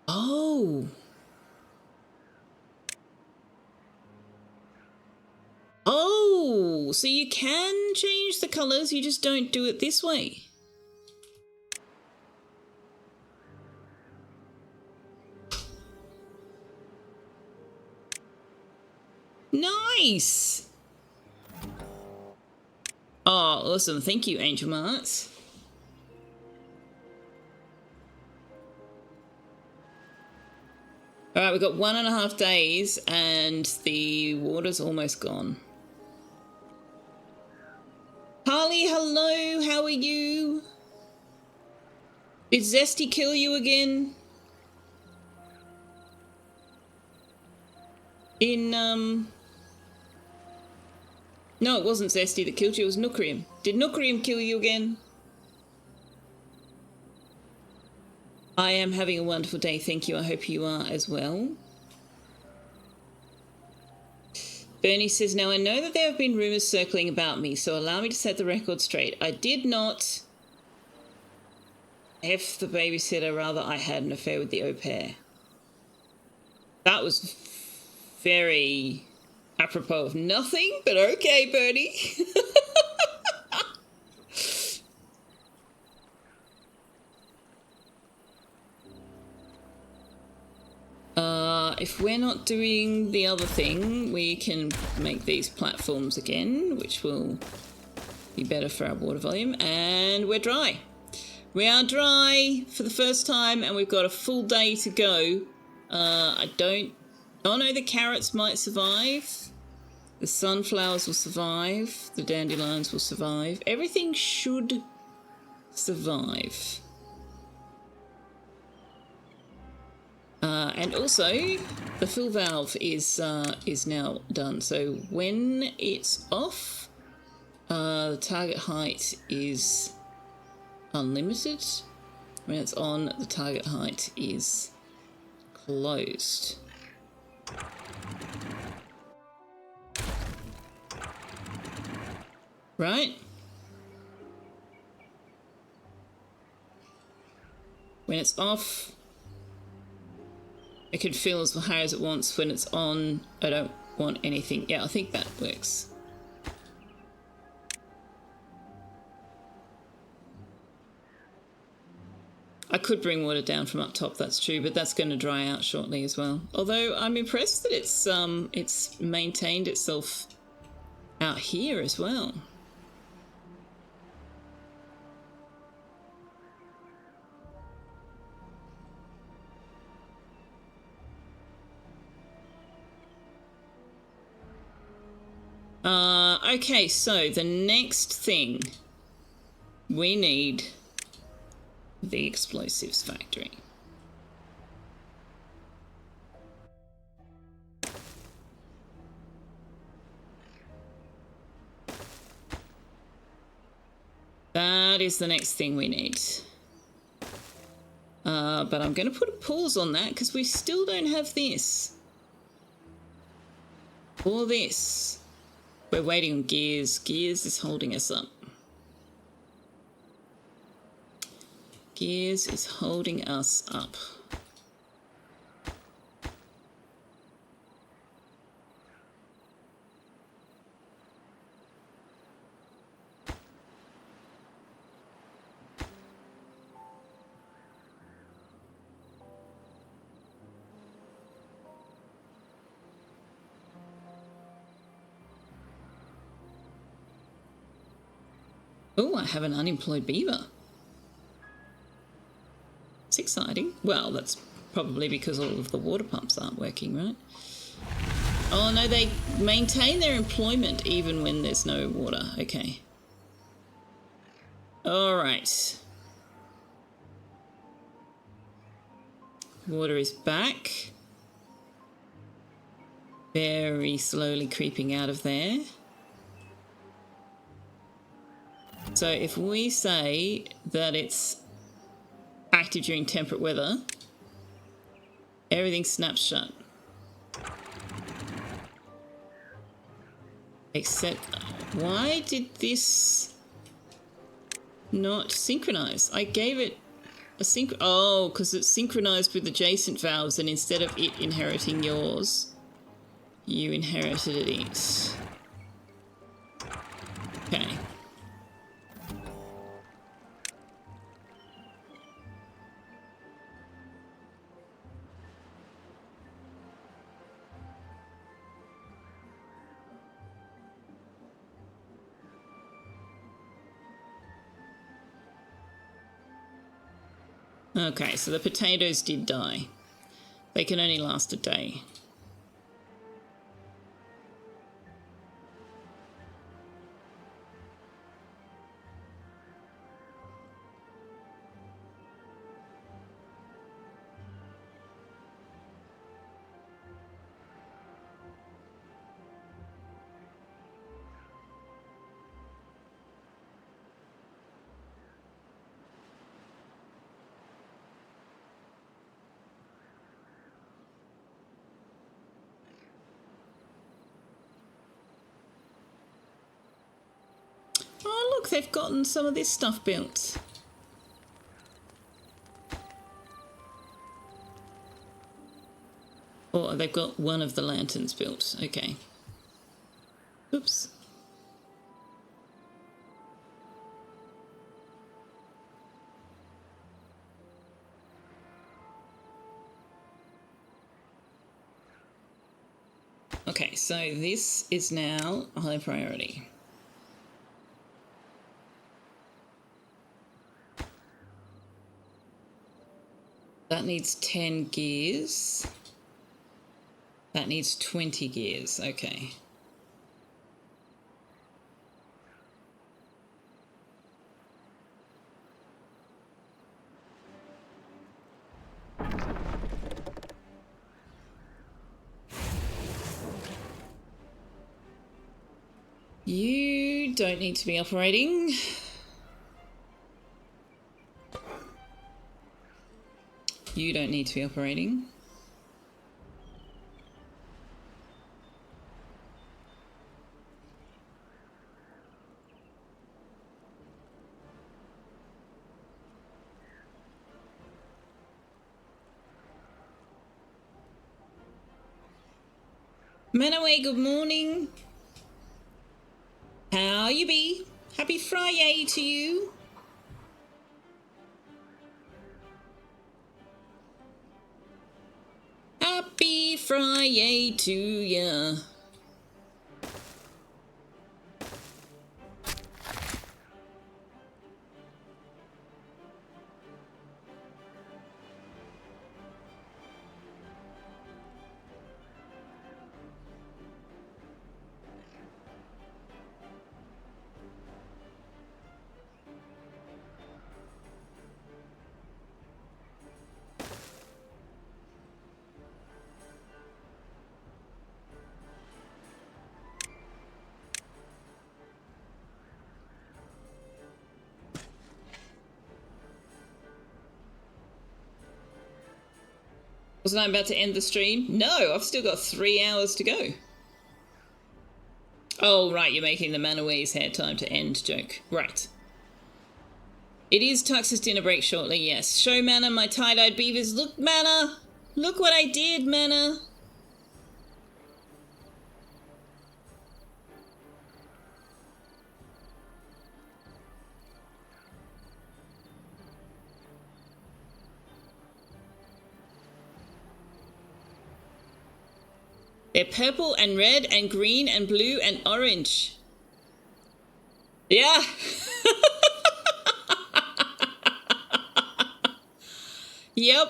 Oh. Oh, so you can change the colours, you just don't do it this way. Nice! Oh, awesome. Thank you, Angel Marts. Alright, we've got 1.5 days and the water's almost gone. Harley, hello, how are you? Did Zesty kill you again? No, it wasn't Zesty that killed you, it was Nookrium. Did Nookrium kill you again? I am having a wonderful day, thank you. I hope you are as well. Bernie says, now I know that there have been rumours circling about me, so allow me to set the record straight. I did not F the babysitter, rather I had an affair with the au pair. That was very apropos of nothing, but okay, Bernie. If we're not doing the other thing, we can make these platforms again, which will be better for our water volume. And we're dry. We are dry for the first time, and we've got a full day to go. I don't... Oh no, the carrots might survive. The sunflowers will survive. The dandelions will survive. Everything should survive. And also, the fill valve is now done. So when it's off, the target height is unlimited. When it's on, the target height is closed. Right? When it's off, it can fill as high as it wants. When it's on, I don't want anything. Yeah, I think that works. I could bring water down from up top, that's true, but that's going to dry out shortly as well. Although I'm impressed that it's maintained itself out here as well. Okay, so the next thing we need the explosives factory. That is the next thing we need. But I'm going to put a pause on that because we still don't have this. Or this. We're waiting on Gears. Gears is holding us up. Gears is holding us up. Oh, I have an unemployed beaver. It's exciting. Well, that's probably because all of the water pumps aren't working, right? Oh, no, they maintain their employment even when there's no water. Okay. All right. Water is back. Very slowly creeping out of there. So if we say that it's active during temperate weather, everything snaps shut. Except, why did this not synchronize? I gave it a oh, because it's synchronized with adjacent valves, and instead of it inheriting yours, you inherited it. Okay. Okay, so the potatoes did die. They can only last a day. Oh, look, they've gotten some of this stuff built. Oh, they've got one of the lanterns built. Okay. Oops. Okay, so this is now a high priority. That needs 10 gears. That needs 20 gears. Okay. You don't need to be operating. You don't need to be operating. Manaway, good morning. How you be? Happy Friday to you. Friday to ya. Wasn't I about to end the stream? No, I've still got 3 hours to go. Oh, right, you're making the Manawee's hair time to end joke. Right. It is Tux's dinner break shortly, yes. Show Mana my tie-dyed beavers. Look, Mana! Look what I did, Mana! They're purple and red and green and blue and orange. Yeah. Yep.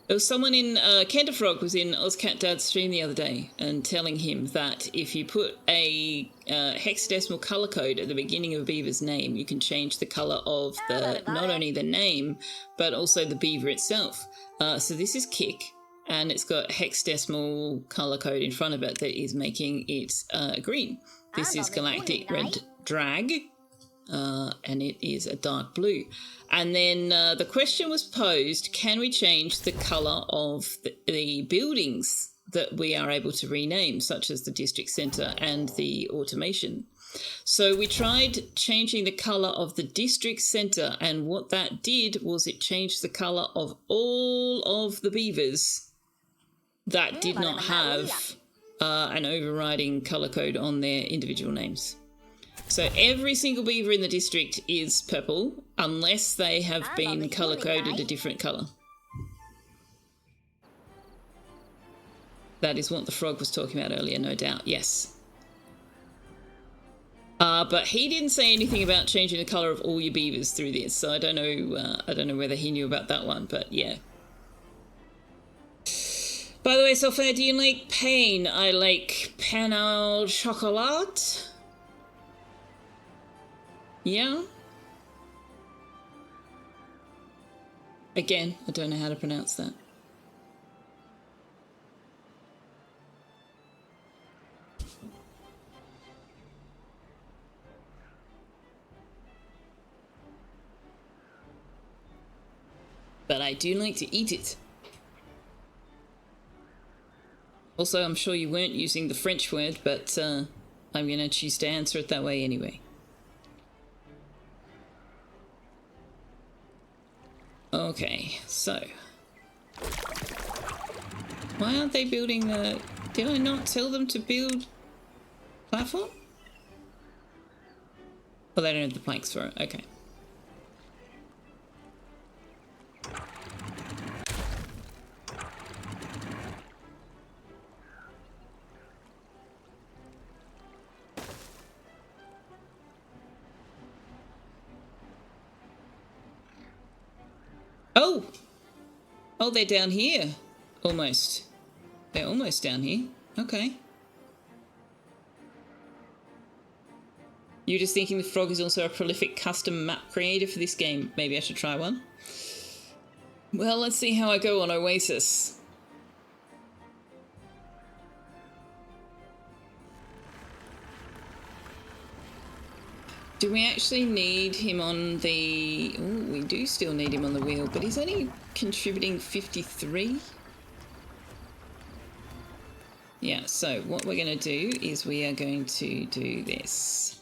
There was someone in Kenderfrog was in Ozcat Dad's stream the other day and telling him that if you put a hexadecimal color code at the beginning of a beaver's name, you can change the color of the not only the name but also the beaver itself. So this is Kick, and it's got hexadecimal color code in front of it that is making it green. This is Galactic Red Drag. And it is a dark blue. And then the question was posed, can we change the colour of the buildings that we are able to rename, such as the district centre and the automation? So we tried changing the colour of the district centre, and what that did was it changed the colour of all of the beavers that did not have an overriding colour code on their individual names. So every single beaver in the district is purple, unless they have been colour-coded a different colour. That is what the frog was talking about earlier, no doubt, yes. But he didn't say anything about changing the colour of all your beavers through this, so I don't know whether he knew about that one, but yeah. By the way, Selfeya, do you like pain? I like pain au chocolat. Yeah. Again, I don't know how to pronounce that. But I do like to eat it. Also, I'm sure you weren't using the French word, but I'm going to choose to answer it that way anyway. Okay, so why aren't they building the... Did I not tell them to build platform? Oh, they don't have the planks for it. Okay. Oh! Oh, they're down here. Almost. They're almost down here. Okay. You're just thinking the frog is also a prolific custom map creator for this game. Maybe I should try one. Well, let's see how I go on Oasis. Do we actually need him on the... Oh, we do still need him on the wheel, but he's only contributing 53. Yeah, so what we're going to do is we are going to do this.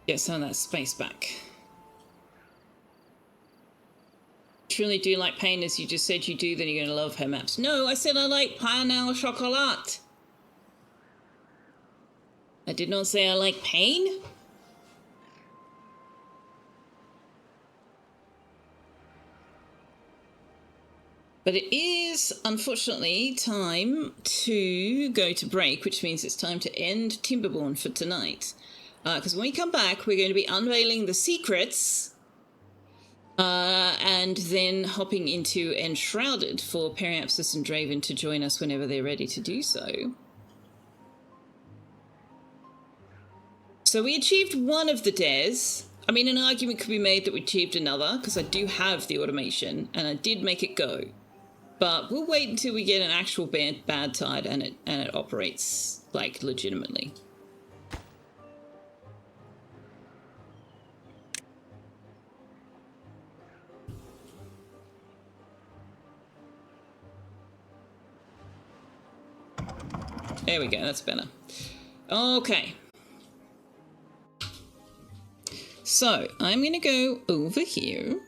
Get some of that space back. Truly do like pain, as you just said you do, then you're going to love her maps. No, I said I like pain au chocolat. I did not say I like pain. But it is, unfortunately, time to go to break, which means it's time to end Timberborn for tonight. Because when we come back, we're going to be unveiling the secrets and then hopping into Enshrouded for Periapsis and Draven to join us whenever they're ready to do so. So we achieved one of the dares. I mean, an argument could be made that we achieved another, because I do have the automation, and I did make it go. But we'll wait until we get an actual bad tide and it operates, like, legitimately. There we go, that's better. Okay. So, I'm going to go over here.